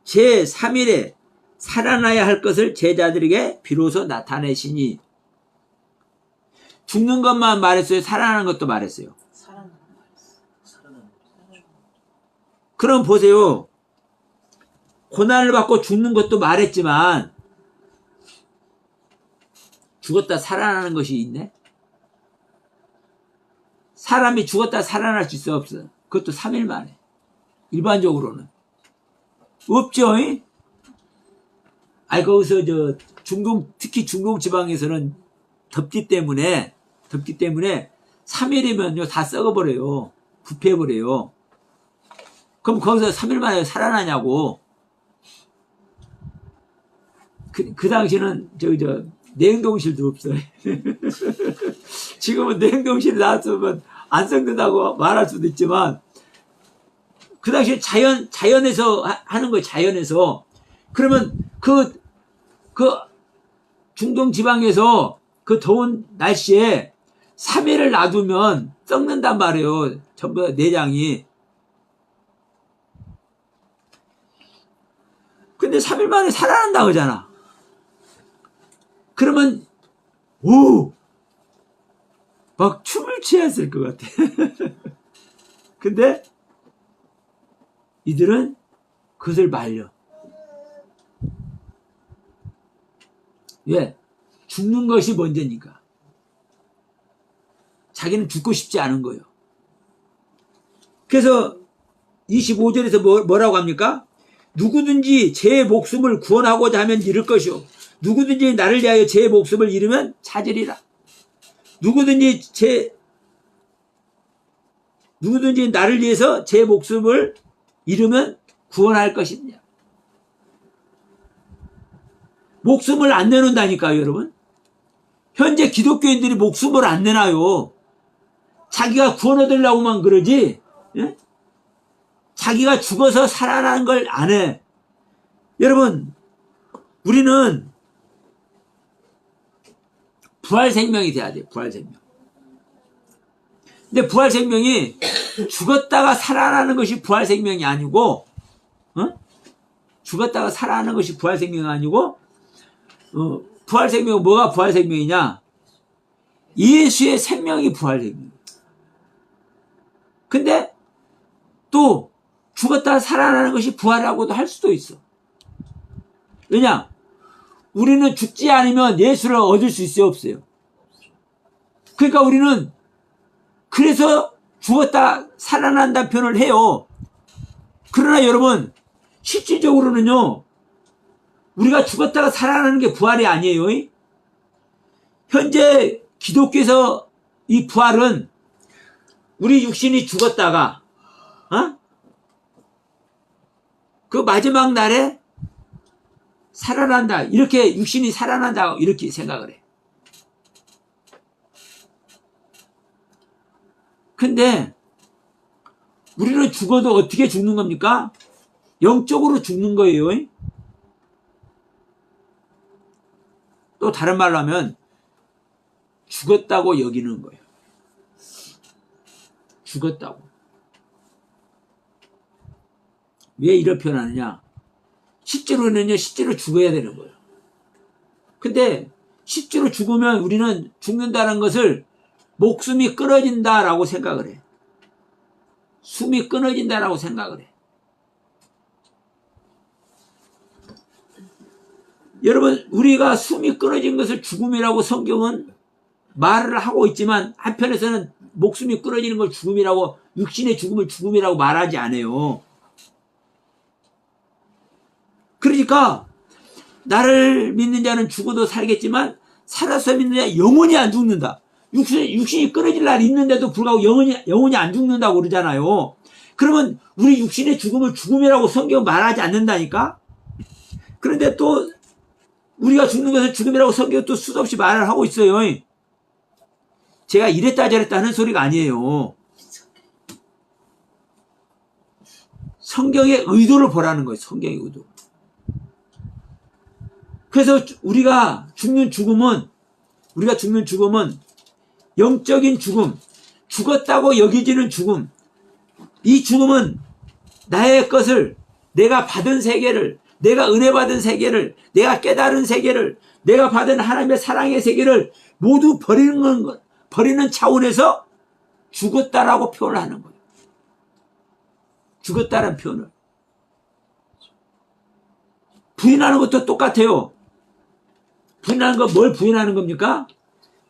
[SPEAKER 1] 제3일에 살아나야 할 것을 제자들에게 비로소 나타내시니. 죽는 것만 말했어요? 살아나는 것도 말했어요? 그럼 보세요. 고난을 받고 죽는 것도 말했지만 죽었다 살아나는 것이 있네? 사람이 죽었다 살아날 수 있어 없어? 그것도 3일 만에. 일반적으로는 없죠. 거기서 특히 중동 지방에서는 덥기 때문에 3일이면요 다 썩어버려요. 부패해버려요. 그럼 거기서 3일 만에 살아나냐고. 그 당시는 냉동실도 없어요. 지금은 냉동실에 놔두면 안 썩는다고 말할 수도 있지만, 그 당시에 자연에서 하는 거예요, 자연에서. 그러면 그 중동 지방에서 그 더운 날씨에 3일을 놔두면 썩는단 말이에요. 전부 내장이. 근데 3일 만에 살아난다고 하잖아. 그러면 막 춤을 취했을 것 같아. 근데 이들은 그것을 말려. 왜? 죽는 것이 먼저니까. 자기는 죽고 싶지 않은 거예요. 그래서 25절에서 뭐라고 합니까? 누구든지 제 목숨을 구원하고자 하면 잃을 것이요. 누구든지 나를 위하여 제 목숨을 잃으면 찾으리라. 누구든지 나를 위해서 제 목숨을 잃으면 구원할 것이냐. 목숨을 안 내놓는다니까요, 여러분. 현재 기독교인들이 목숨을 안 내놔요. 자기가 구원 얻으려고만 그러지, 예? 자기가 죽어서 살아나는 걸 안 해. 여러분, 우리는 부활 생명이 돼야 돼요, 부활 생명. 근데 부활 생명이 죽었다가 살아나는 것이 부활 생명이 아니고, 죽었다가 살아나는 것이 부활 생명이 아니고, 부활 생명은 뭐가 부활 생명이냐? 예수의 생명이 부활 생명. 근데 또 죽었다가 살아나는 것이 부활이라고도 할 수도 있어. 왜냐? 우리는 죽지 않으면 예수를 얻을 수 있어요, 없어요? 그러니까 우리는 그래서 죽었다 살아난다는 표현을 해요. 그러나 여러분, 실질적으로는요, 우리가 죽었다가 살아나는 게 부활이 아니에요. 현재 기독교에서 이 부활은 우리 육신이 죽었다가 그 마지막 날에 살아난다. 이렇게 육신이 살아난다. 이렇게 생각을 해. 근데 우리는 죽어도 어떻게 죽는 겁니까? 영적으로 죽는 거예요. 또 다른 말로 하면 죽었다고 여기는 거예요. 죽었다고. 왜 이런 표현하느냐? 실제로 죽어야 되는 거예요. 근데 실제로 죽으면 우리는 죽는다는 것을 목숨이 끊어진다라고 생각을 해. 숨이 끊어진다라고 생각을 해. 여러분, 우리가 숨이 끊어진 것을 죽음이라고 성경은 말을 하고 있지만, 한편에서는 목숨이 끊어지는 걸 죽음이라고, 육신의 죽음을 죽음이라고 말하지 않아요. 그러니까 나를 믿는 자는 죽어도 살겠지만 살아서 믿는 자 영원히 안 죽는다. 육신이 끊어질 날이 있는데도 불구하고 영원히 안 죽는다고 그러잖아요. 그러면 우리 육신의 죽음을 죽음이라고 성경은 말하지 않는다니까? 그런데 또 우리가 죽는 것을 죽음이라고 성경은 또 수도 없이 말을 하고 있어요. 제가 이랬다 저랬다 하는 소리가 아니에요. 성경의 의도를 보라는 거예요. 성경의 의도. 그래서 우리가 죽는 죽음은 영적인 죽음, 죽었다고 여기지는 죽음. 이 죽음은 나의 것을, 내가 받은 세계를, 내가 은혜 받은 세계를, 내가 깨달은 세계를, 내가 받은 하나님의 사랑의 세계를 모두 버리는 차원에서 죽었다라고 표현을 하는 거예요. 죽었다라는 표현을. 부인하는 것도 똑같아요. 부인하는 건 뭘 부인하는 겁니까?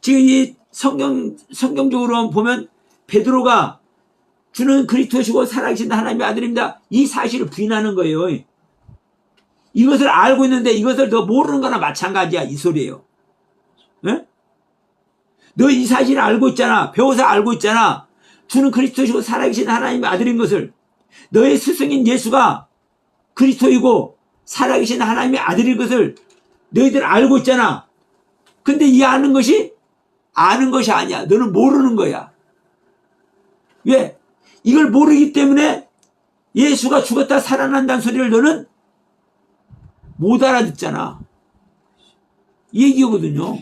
[SPEAKER 1] 지금 이 성경적으로 보면 베드로가 주는 그리스도시고 살아계신 하나님의 아들입니다. 이 사실을 부인하는 거예요. 이것을 알고 있는데 이것을 너 모르는 거나 마찬가지야. 이 소리예요. 네? 너 이 사실을 알고 있잖아. 배워서 알고 있잖아. 주는 그리스도시고 살아계신 하나님의 아들인 것을. 너의 스승인 예수가 그리스도이고 살아계신 하나님의 아들인 것을 너희들 알고 있잖아. 근데 이 아는 것이 아니야. 너는 모르는 거야. 왜? 이걸 모르기 때문에 예수가 죽었다 살아난다는 소리를 너는 못 알아듣잖아. 이 얘기거든요.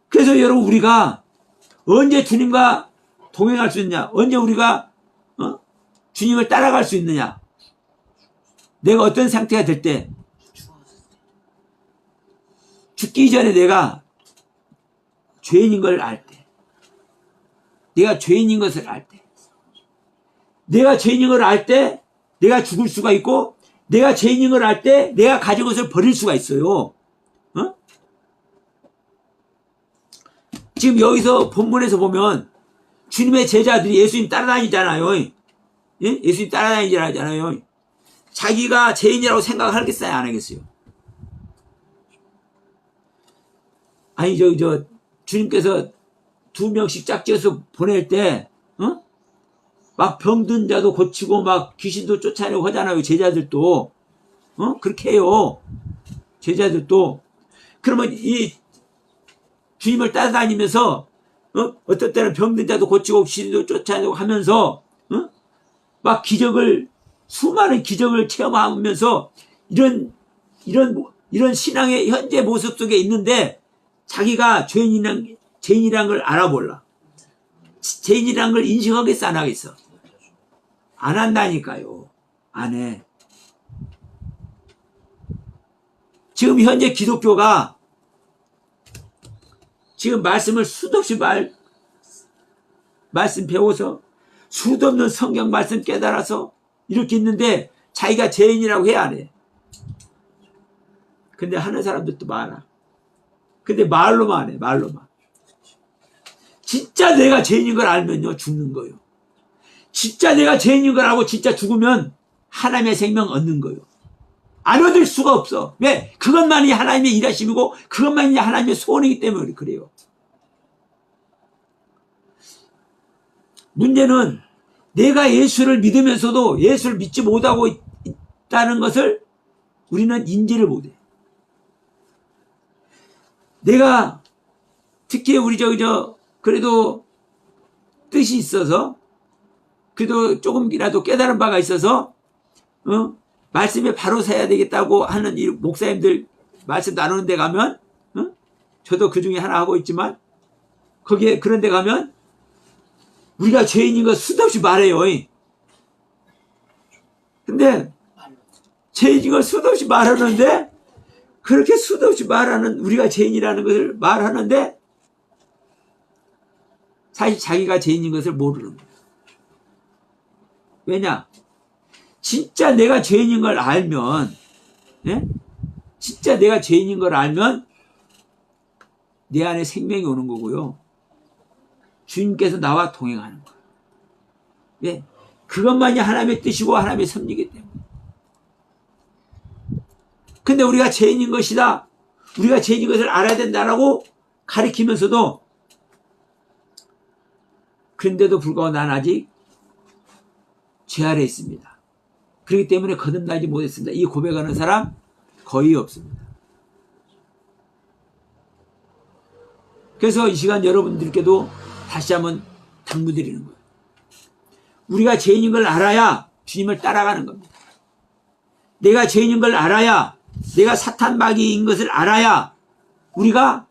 [SPEAKER 1] 그래서 여러분, 우리가 언제 주님과 동행할 수 있냐? 언제 우리가 주님을 따라갈 수 있느냐? 내가 어떤 상태가 될 때, 죽기 전에 내가 죄인인 걸 알 때, 내가 죄인인 것을 알 때, 내가 죄인인 걸 알 때 내가 죽을 수가 있고, 내가 죄인인 걸 알 때 내가 가진 것을 버릴 수가 있어요. 지금 여기서 본문에서 보면 주님의 제자들이 예수님 따라다니잖아요. 예? 예수님 따라다니잖아요. 자기가 죄인이라고 생각하겠어요, 안 하겠어요? 아니, 주님께서 2명씩 짝지어서 보낼 때, 막 병든 자도 고치고, 막 귀신도 쫓아내고 하잖아요, 제자들도. 그렇게 해요. 제자들도. 그러면 이 주님을 따라다니면서, 어떨 때는 병든 자도 고치고, 귀신도 쫓아내고 하면서, 막 수많은 기적을 체험하면서, 이런 신앙의 현재 모습 속에 있는데, 자기가 죄인이란 걸 알아볼라. 죄인이란 걸 인식하겠어, 안 하겠어? 안 한다니까요. 안 해. 지금 현재 기독교가 지금 말씀을 수도 없이 말씀 배워서 수도 없는 성경 말씀 깨달아서 이렇게 있는데 자기가 죄인이라고 해야 안 해. 근데 하는 사람들도 많아. 근데 말로만 해, 말로만. 진짜 내가 죄인인 걸 알면요, 죽는 거예요. 진짜 내가 죄인인 걸 알고 진짜 죽으면 하나님의 생명 얻는 거예요. 안 얻을 수가 없어. 왜? 그것만이 하나님의 일하심이고 그것만이 하나님의 소원이기 때문에 그래요. 문제는 내가 예수를 믿으면서도 예수를 믿지 못하고 있다는 것을 우리는 인지를 못해. 내가 특히 우리 그래도 뜻이 있어서, 그래도 조금이라도 깨달은 바가 있어서 말씀에 바로 서야 되겠다고 하는 이 목사님들 말씀 나누는 데 가면, 저도 그 중에 하나 하고 있지만, 거기에 그런 데 가면 우리가 죄인인 거 수도 없이 말해요. 근데 죄인인 거 수도 없이 말하는데, 그렇게 수도 없이 말하는 우리가 죄인이라는 것을 말하는데 사실 자기가 죄인인 것을 모르는 거예요. 왜냐? 진짜 내가 죄인인 걸 알면, 진짜 내가 죄인인 걸 알면 내 안에 생명이 오는 거고요. 주님께서 나와 동행하는 거예요. 왜? 그것만이 하나님의 뜻이고 하나님의 섭리이기 때문에. 근데 우리가 죄인인 것이다, 우리가 죄인인 것을 알아야 된다라고 가리키면서도, 그런데도 불구하고 난 아직 죄 아래 있습니다. 그렇기 때문에 거듭나지 못했습니다. 이 고백하는 사람 거의 없습니다. 그래서 이 시간 여러분들께도 다시 한번 당부드리는 거예요. 우리가 죄인인 걸 알아야 주님을 따라가는 겁니다. 내가 죄인인 걸 알아야, 내가 사탄 마귀인 것을 알아야 우리가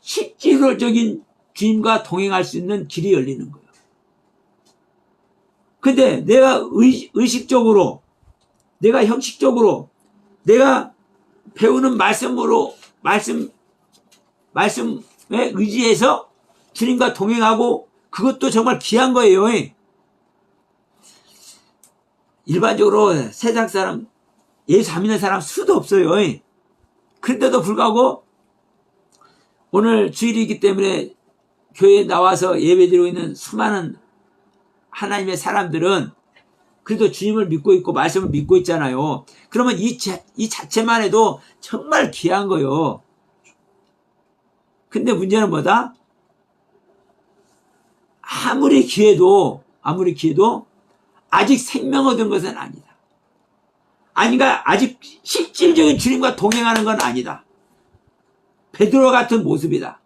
[SPEAKER 1] 실질적인 주님과 동행할 수 있는 길이 열리는 거예요. 근데 내가 의식적으로, 내가 형식적으로, 내가 배우는 말씀에 의지해서 주님과 동행하고, 그것도 정말 귀한 거예요. 일반적으로 세상 사람, 예수 안 믿는 사람 수도 없어요. 그런데도 불구하고 오늘 주일이기 때문에 교회에 나와서 예배드리고 있는 수많은 하나님의 사람들은 그래도 주님을 믿고 있고 말씀을 믿고 있잖아요. 그러면 이 자체만 해도 정말 귀한 거예요. 근데 문제는 뭐다? 아무리 귀해도 아직 생명 얻은 것은 아니다. 아니가 아직 실질적인 주님과 동행하는 건 아니다.
[SPEAKER 2] 베드로 같은 모습이다.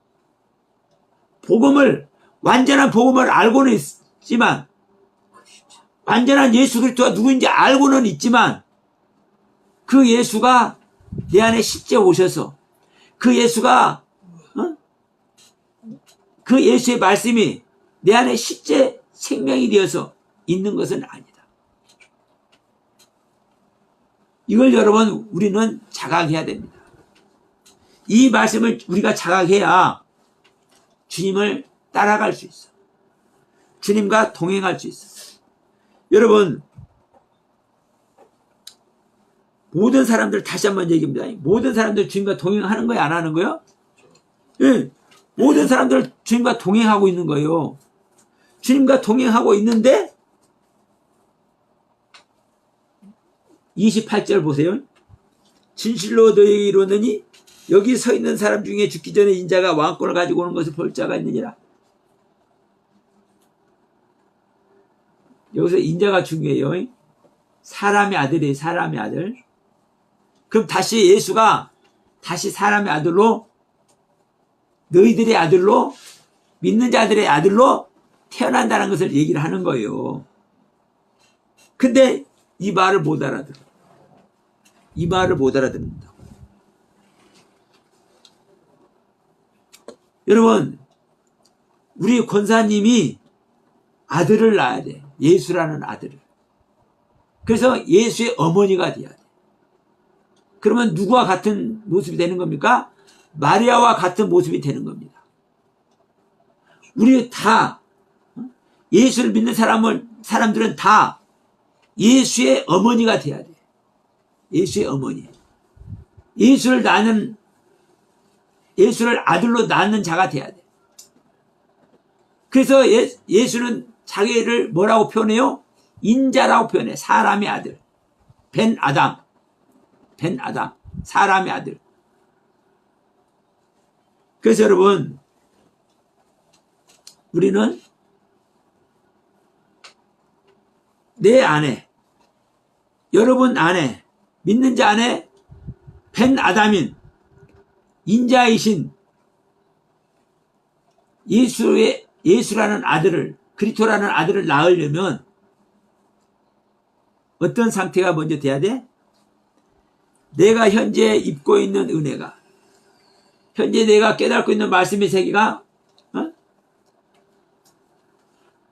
[SPEAKER 2] 완전한 복음을 알고는 있지만, 완전한 예수 그리스도가 누구인지 알고는 있지만, 그 예수가 내 안에 실제 오셔서, 그 예수가, 그 예수의 말씀이 내 안에 실제 생명이 되어서 있는 것은 아니다. 이걸 여러분, 우리는 자각해야 됩니다. 이 말씀을 우리가 자각해야 주님을 따라갈 수 있어. 주님과 동행할 수 있어. 여러분, 모든 사람들, 다시 한번 얘기합니다. 모든 사람들 주님과 동행하는 거예요? 안 하는 거예요? 예. 모든 사람들 주님과 동행하고 있는 거예요. 주님과 동행하고 있는데 28절 보세요. 진실로 너희에게 이르노니 여기 서 있는 사람 중에 죽기 전에 인자가 왕권을 가지고 오는 것을 볼 자가 있느니라. 여기서 인자가 중요해요. 사람의 아들이에요. 사람의 아들. 그럼 다시 예수가 다시 사람의 아들로, 너희들의 아들로, 믿는 자들의 아들로 태어난다는 것을 얘기를 하는 거예요. 근데 이 말을 못 알아들어. 이 말을 못 알아듣는다. 여러분, 우리 권사님이 아들을 낳아야 돼. 예수라는 아들을. 그래서 예수의 어머니가 돼야 돼. 그러면 누구와 같은 모습이 되는 겁니까? 마리아와 같은 모습이 되는 겁니다. 우리 다 예수를 믿는 사람들은 다 예수의 어머니가 돼야 돼. 예수의 어머니. 예수를 아들로 낳는 자가 돼야 돼. 그래서 예수는 자기를 뭐라고 표현해요? 인자라고 표현해. 사람의 아들. 벤 아담. 사람의 아들. 그래서 여러분, 우리는 내 안에, 여러분 안에, 믿는 자 안에 벤 아담인 인자이신 예수라는 아들을, 그리스도라는 아들을 낳으려면 어떤 상태가 먼저 돼야 돼? 내가 현재 입고 있는 은혜가, 현재 내가 깨닫고 있는 말씀의 세계가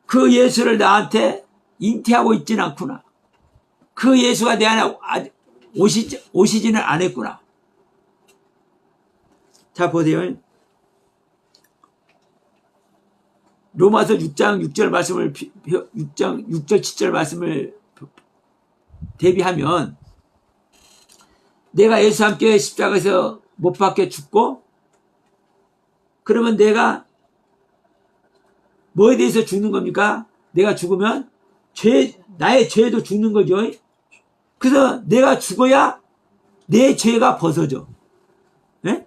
[SPEAKER 2] 그 예수를 나한테 잉태하고 있지는 않구나. 그 예수가 내 안에 오시지는 않았구나. 자, 보세요. 로마서 6장 6절 말씀을 6절 7절 말씀을 대비하면, 내가 예수와 함께 십자가에서 못 박혀 죽고, 그러면 내가 뭐에 대해서 죽는 겁니까? 내가 죽으면 나의 죄도 죽는 거죠. 그래서 내가 죽어야 내 죄가 벗어져. 네?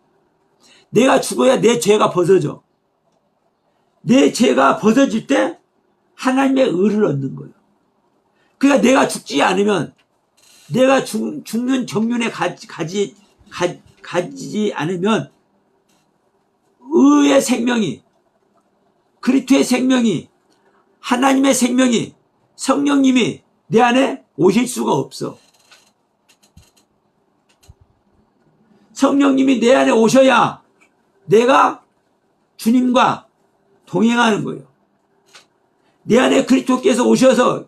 [SPEAKER 2] 내가 죽어야 내 죄가 벗어져. 내 죄가 벗어질 때 하나님의 의를 얻는 거예요. 그러니까 내가 죽지 않으면, 내가 죽는 정륜에 가지 않으면 의의 생명이, 그리스도의 생명이, 하나님의 생명이, 성령님이 내 안에 오실 수가 없어. 성령님이 내 안에 오셔야 내가 주님과 동행하는 거예요. 내 안에 그리스도께서 오셔서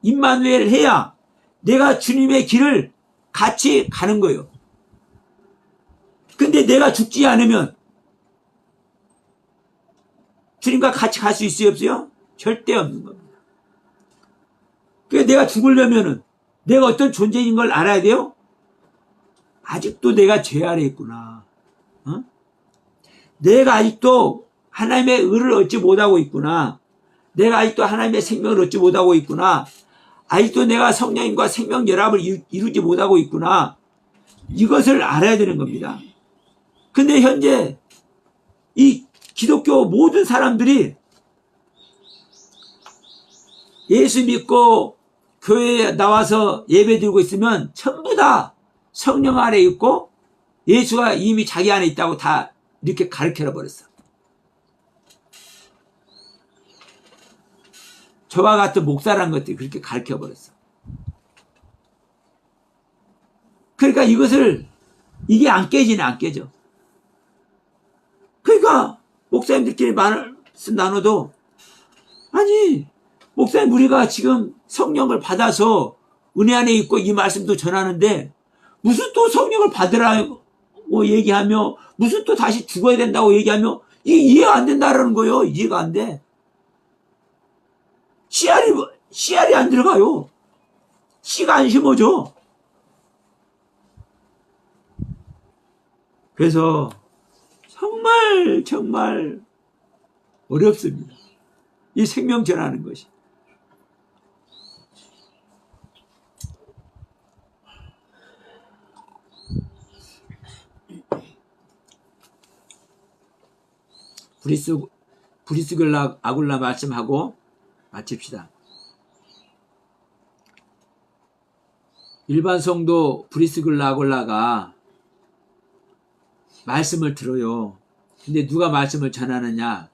[SPEAKER 2] 임마누엘 해야 내가 주님의 길을 같이 가는 거예요. 근데 내가 죽지 않으면 주님과 같이 갈 수 있어요, 없어요? 절대 없는 겁니다. 그러니까 내가 죽으려면은 내가 어떤 존재인 걸 알아야 돼요? 아직도 내가 죄 아래 있구나. 내가 아직도 하나님의 의를 얻지 못하고 있구나. 내가 아직도 하나님의 생명을 얻지 못하고 있구나. 아직도 내가 성령님과 생명 연합을 이루지 못하고 있구나. 이것을 알아야 되는 겁니다. 근데 현재 이 기독교 모든 사람들이 예수 믿고 교회에 나와서 예배 드리고 있으면 전부 다 성령 아래 있고 예수가 이미 자기 안에 있다고 다 이렇게 가르쳐 버렸어. 저와 같은 목사라는 것들이 그렇게 가르쳐 버렸어. 그러니까 이게 안 깨지네, 안 깨져. 그러니까 목사님들끼리 말씀 나눠도, 아니 목사님 우리가 지금 성령을 받아서 은혜 안에 있고 이 말씀도 전하는데 무슨 또 성령을 받으라고 얘기하며 무슨 또 다시 죽어야 된다고 얘기하며 이게 이해가 안 된다라는 거예요. 이해가 안 돼. 씨알이 안 들어가요. 씨가 안 심어져. 그래서 정말 어렵습니다. 이 생명 전하는 것이. 브리스글라 아굴라 말씀하고 마칩시다. 일반 성도 브리스글라 아굴라가 말씀을 들어요. 근데 누가 말씀을 전하느냐?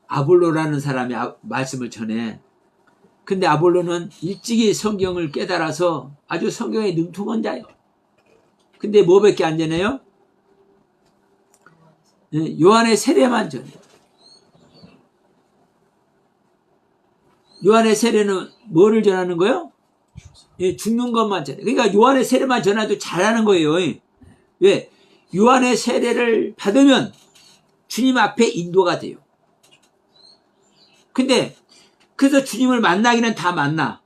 [SPEAKER 2] 아볼로라는 사람이 말씀을 전해. 근데 아볼로는 일찍이 성경을 깨달아서 아주 성경에 능통한 자예요. 근데 뭐밖에 안 되네요? 요한의 세례만 전해. 요한의 세례는 뭐를 전하는 거예요? 죽는 것만 전해. 그러니까 요한의 세례만 전해도 잘하는 거예요. 왜? 요한의 세례를 받으면 주님 앞에 인도가 돼요. 근데 그래서 주님을 만나기는 다 만나.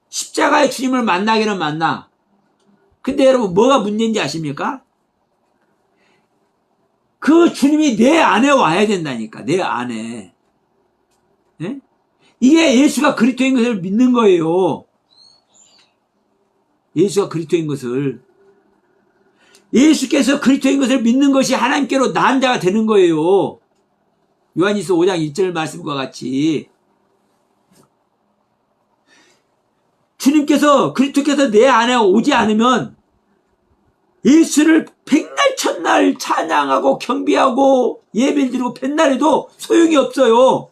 [SPEAKER 2] 십자가의 주님을 만나기는 만나. 근데 여러분 뭐가 문제인지 아십니까? 그 주님이 내 안에 와야 된다니까. 내 안에. 네? 이게 예수가 그리스도인 것을 믿는 거예요. 예수가 그리스도인 것을. 예수께서 그리스도인 것을 믿는 것이 하나님께로 나은 자가 되는 거예요. 요한일서 5장 1절 말씀과 같이 주님께서 그리스도께서 내 안에 오지 않으면 예수를 백날 천날 찬양하고 경배하고 예배를 드리고 뱃날에도 소용이 없어요.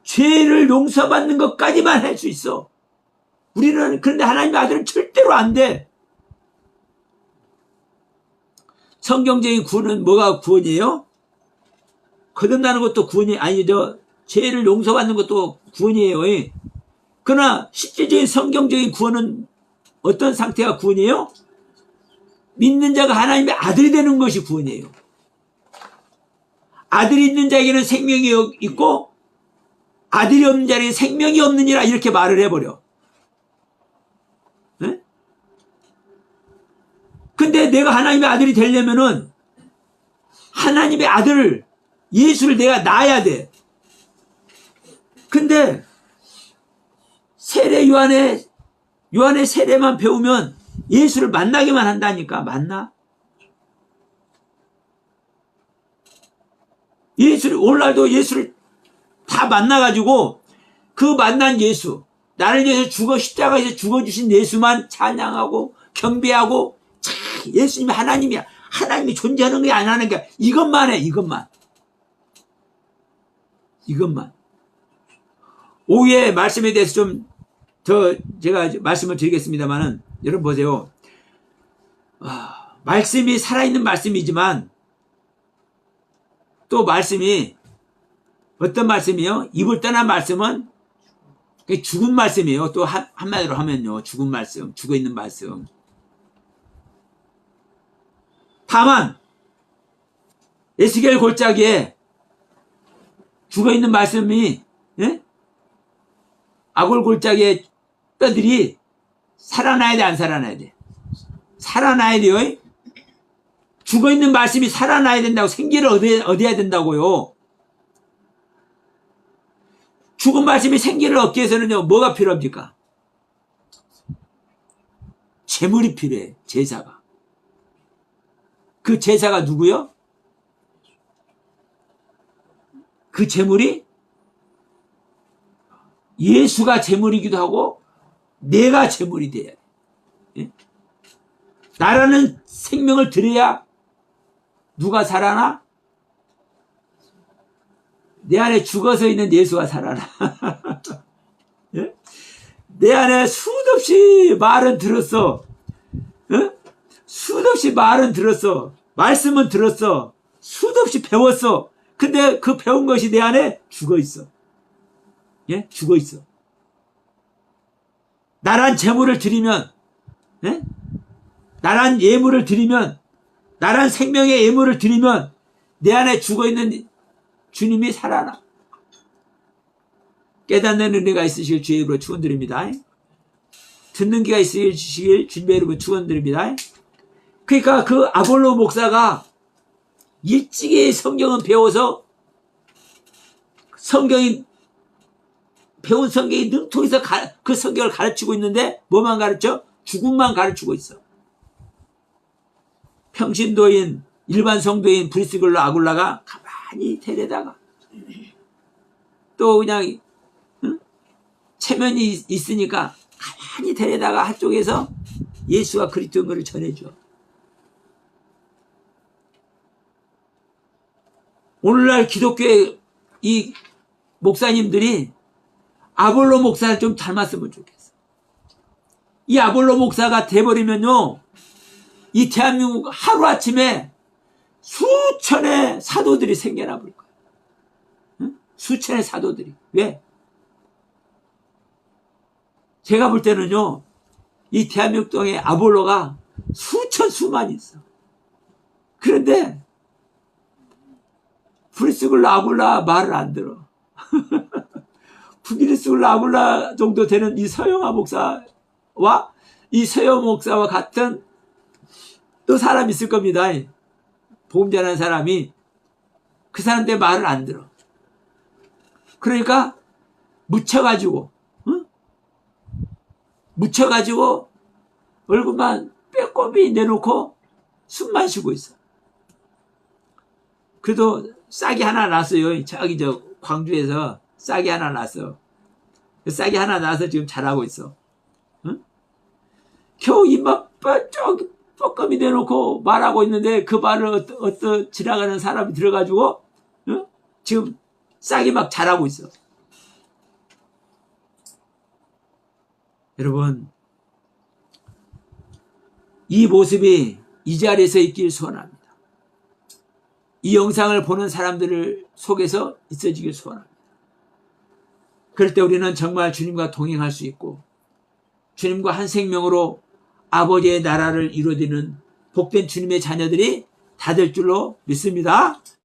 [SPEAKER 2] 죄를 용서받는 것까지만 할 수 있어. 우리는 그런데 하나님의 아들은 절대로 안 돼. 성경적인 구원은 뭐가 구원이에요? 거듭나는 것도 구원이 아니죠. 죄를 용서받는 것도 구원이에요. 그러나 실제적인 성경적인 구원은 어떤 상태가 구원이에요? 믿는 자가 하나님의 아들이 되는 것이 구원이에요. 아들이 있는 자에게는 생명이 있고 아들이 없는 자에게는 생명이 없느니라 이렇게 말을 해버려. 네? 근데 내가 하나님의 아들이 되려면은 하나님의 아들을 예수를 내가 낳아야 돼. 근데 요한의 세례만 배우면 예수를 만나기만 한다니까. 만나? 오늘날도 예수를 다 만나가지고 그 만난 예수, 나를 위해서 십자가에서 죽어주신 예수만 찬양하고 경배하고 예수님이 하나님이야. 하나님이 존재하는 게 안 하는 게 이것만 해. 이것만. 오후에 말씀에 대해서 좀 더 제가 말씀을 드리겠습니다만은 여러분 보세요. 말씀이 살아있는 말씀이지만 또 말씀이 어떤 말씀이요? 입을 떠난 말씀은 죽은 말씀이에요. 또 한마디로 하면요. 죽은 말씀, 죽어있는 말씀. 다만 에스겔 골짜기에 죽어있는 말씀이 아골 골짜기에 뼈들이 살아나야 돼, 안 살아나야 돼? 살아나야 돼요. 죽어있는 말씀이 살아나야 된다고. 생기를 얻어야 된다고요. 죽은 말씀이 생기를 얻기 위해서는요, 뭐가 필요합니까? 제물이 필요해. 제사가. 그 제사가 누구요? 그 제물이 예수가 제물이기도 하고 내가 제물이 돼야 돼. 나라는 생명을 드려야 누가 살아나? 내 안에 죽어서 있는 예수가 살아나. 예? 내 안에 수없이 말은 들었어. 어? 수없이 말은 들었어. 말씀은 들었어. 수없이 배웠어. 근데 그 배운 것이 내 안에 죽어 있어. 예? 죽어 있어. 나란 재물을 드리면, 예? 나란 예물을 드리면, 나란 생명의 예물을 드리면 내 안에 죽어 있는 주님이 살아나. 깨닫는 은혜가 있으시길 주의 이름으로 축원드립니다. 듣는 귀가 있으시길 주님의 이름으로 축원드립니다. 그러니까 그 아볼로 목사가 일찍이 성경은 배워서 배운 성경이 능통해서 그 성경을 가르치고 있는데 뭐만 가르쳐? 죽음만 가르치고 있어. 평신도인 일반 성도인 브리스글라 아굴라가 가만히 데려다가 또 그냥 체면이 있으니까 가만히 데려다가 한쪽에서 예수가 그리스도인 것을 전해줘. 오늘날 기독교의 이 목사님들이 아볼로 목사를 좀 닮았으면 좋겠어. 이 아볼로 목사가 돼버리면요, 이 대한민국 하루아침에 수천의 사도들이 생겨나 볼 거야. 응? 수천의 사도들이. 왜? 제가 볼 때는요, 이 대한민국 땅에 아볼로가 수만 있어. 그런데 브리스글라 아굴라 말을 안 들어. 브리스글라 아굴라 정도 되는 이 서영아 목사와 이 서영 목사와 같은 또 사람 있을 겁니다. 복음 전하는 사람이 그 사람들 말을 안 들어. 그러니까 묻혀가지고 얼굴만 빼꼼히 내놓고 숨만 쉬고 있어. 그래도 싹이 하나 났어요. 저기 광주에서 싹이 하나 났어. 싹이 하나 나서 지금 잘하고 있어. 응? 겨우 입만 뻐끔히 내놓고 말하고 있는데 그 말을 어떤 지나가는 사람이 들어가지고 지금 싹이 막 자라고 있어. 여러분, 이 모습이 이 자리에서 있길 소원합니다. 이 영상을 보는 사람들을 속에서 있어지길 소원합니다. 그럴 때 우리는 정말 주님과 동행할 수 있고 주님과 한 생명으로 아버지의 나라를 이루어지는 복된 주님의 자녀들이 다 될 줄로 믿습니다.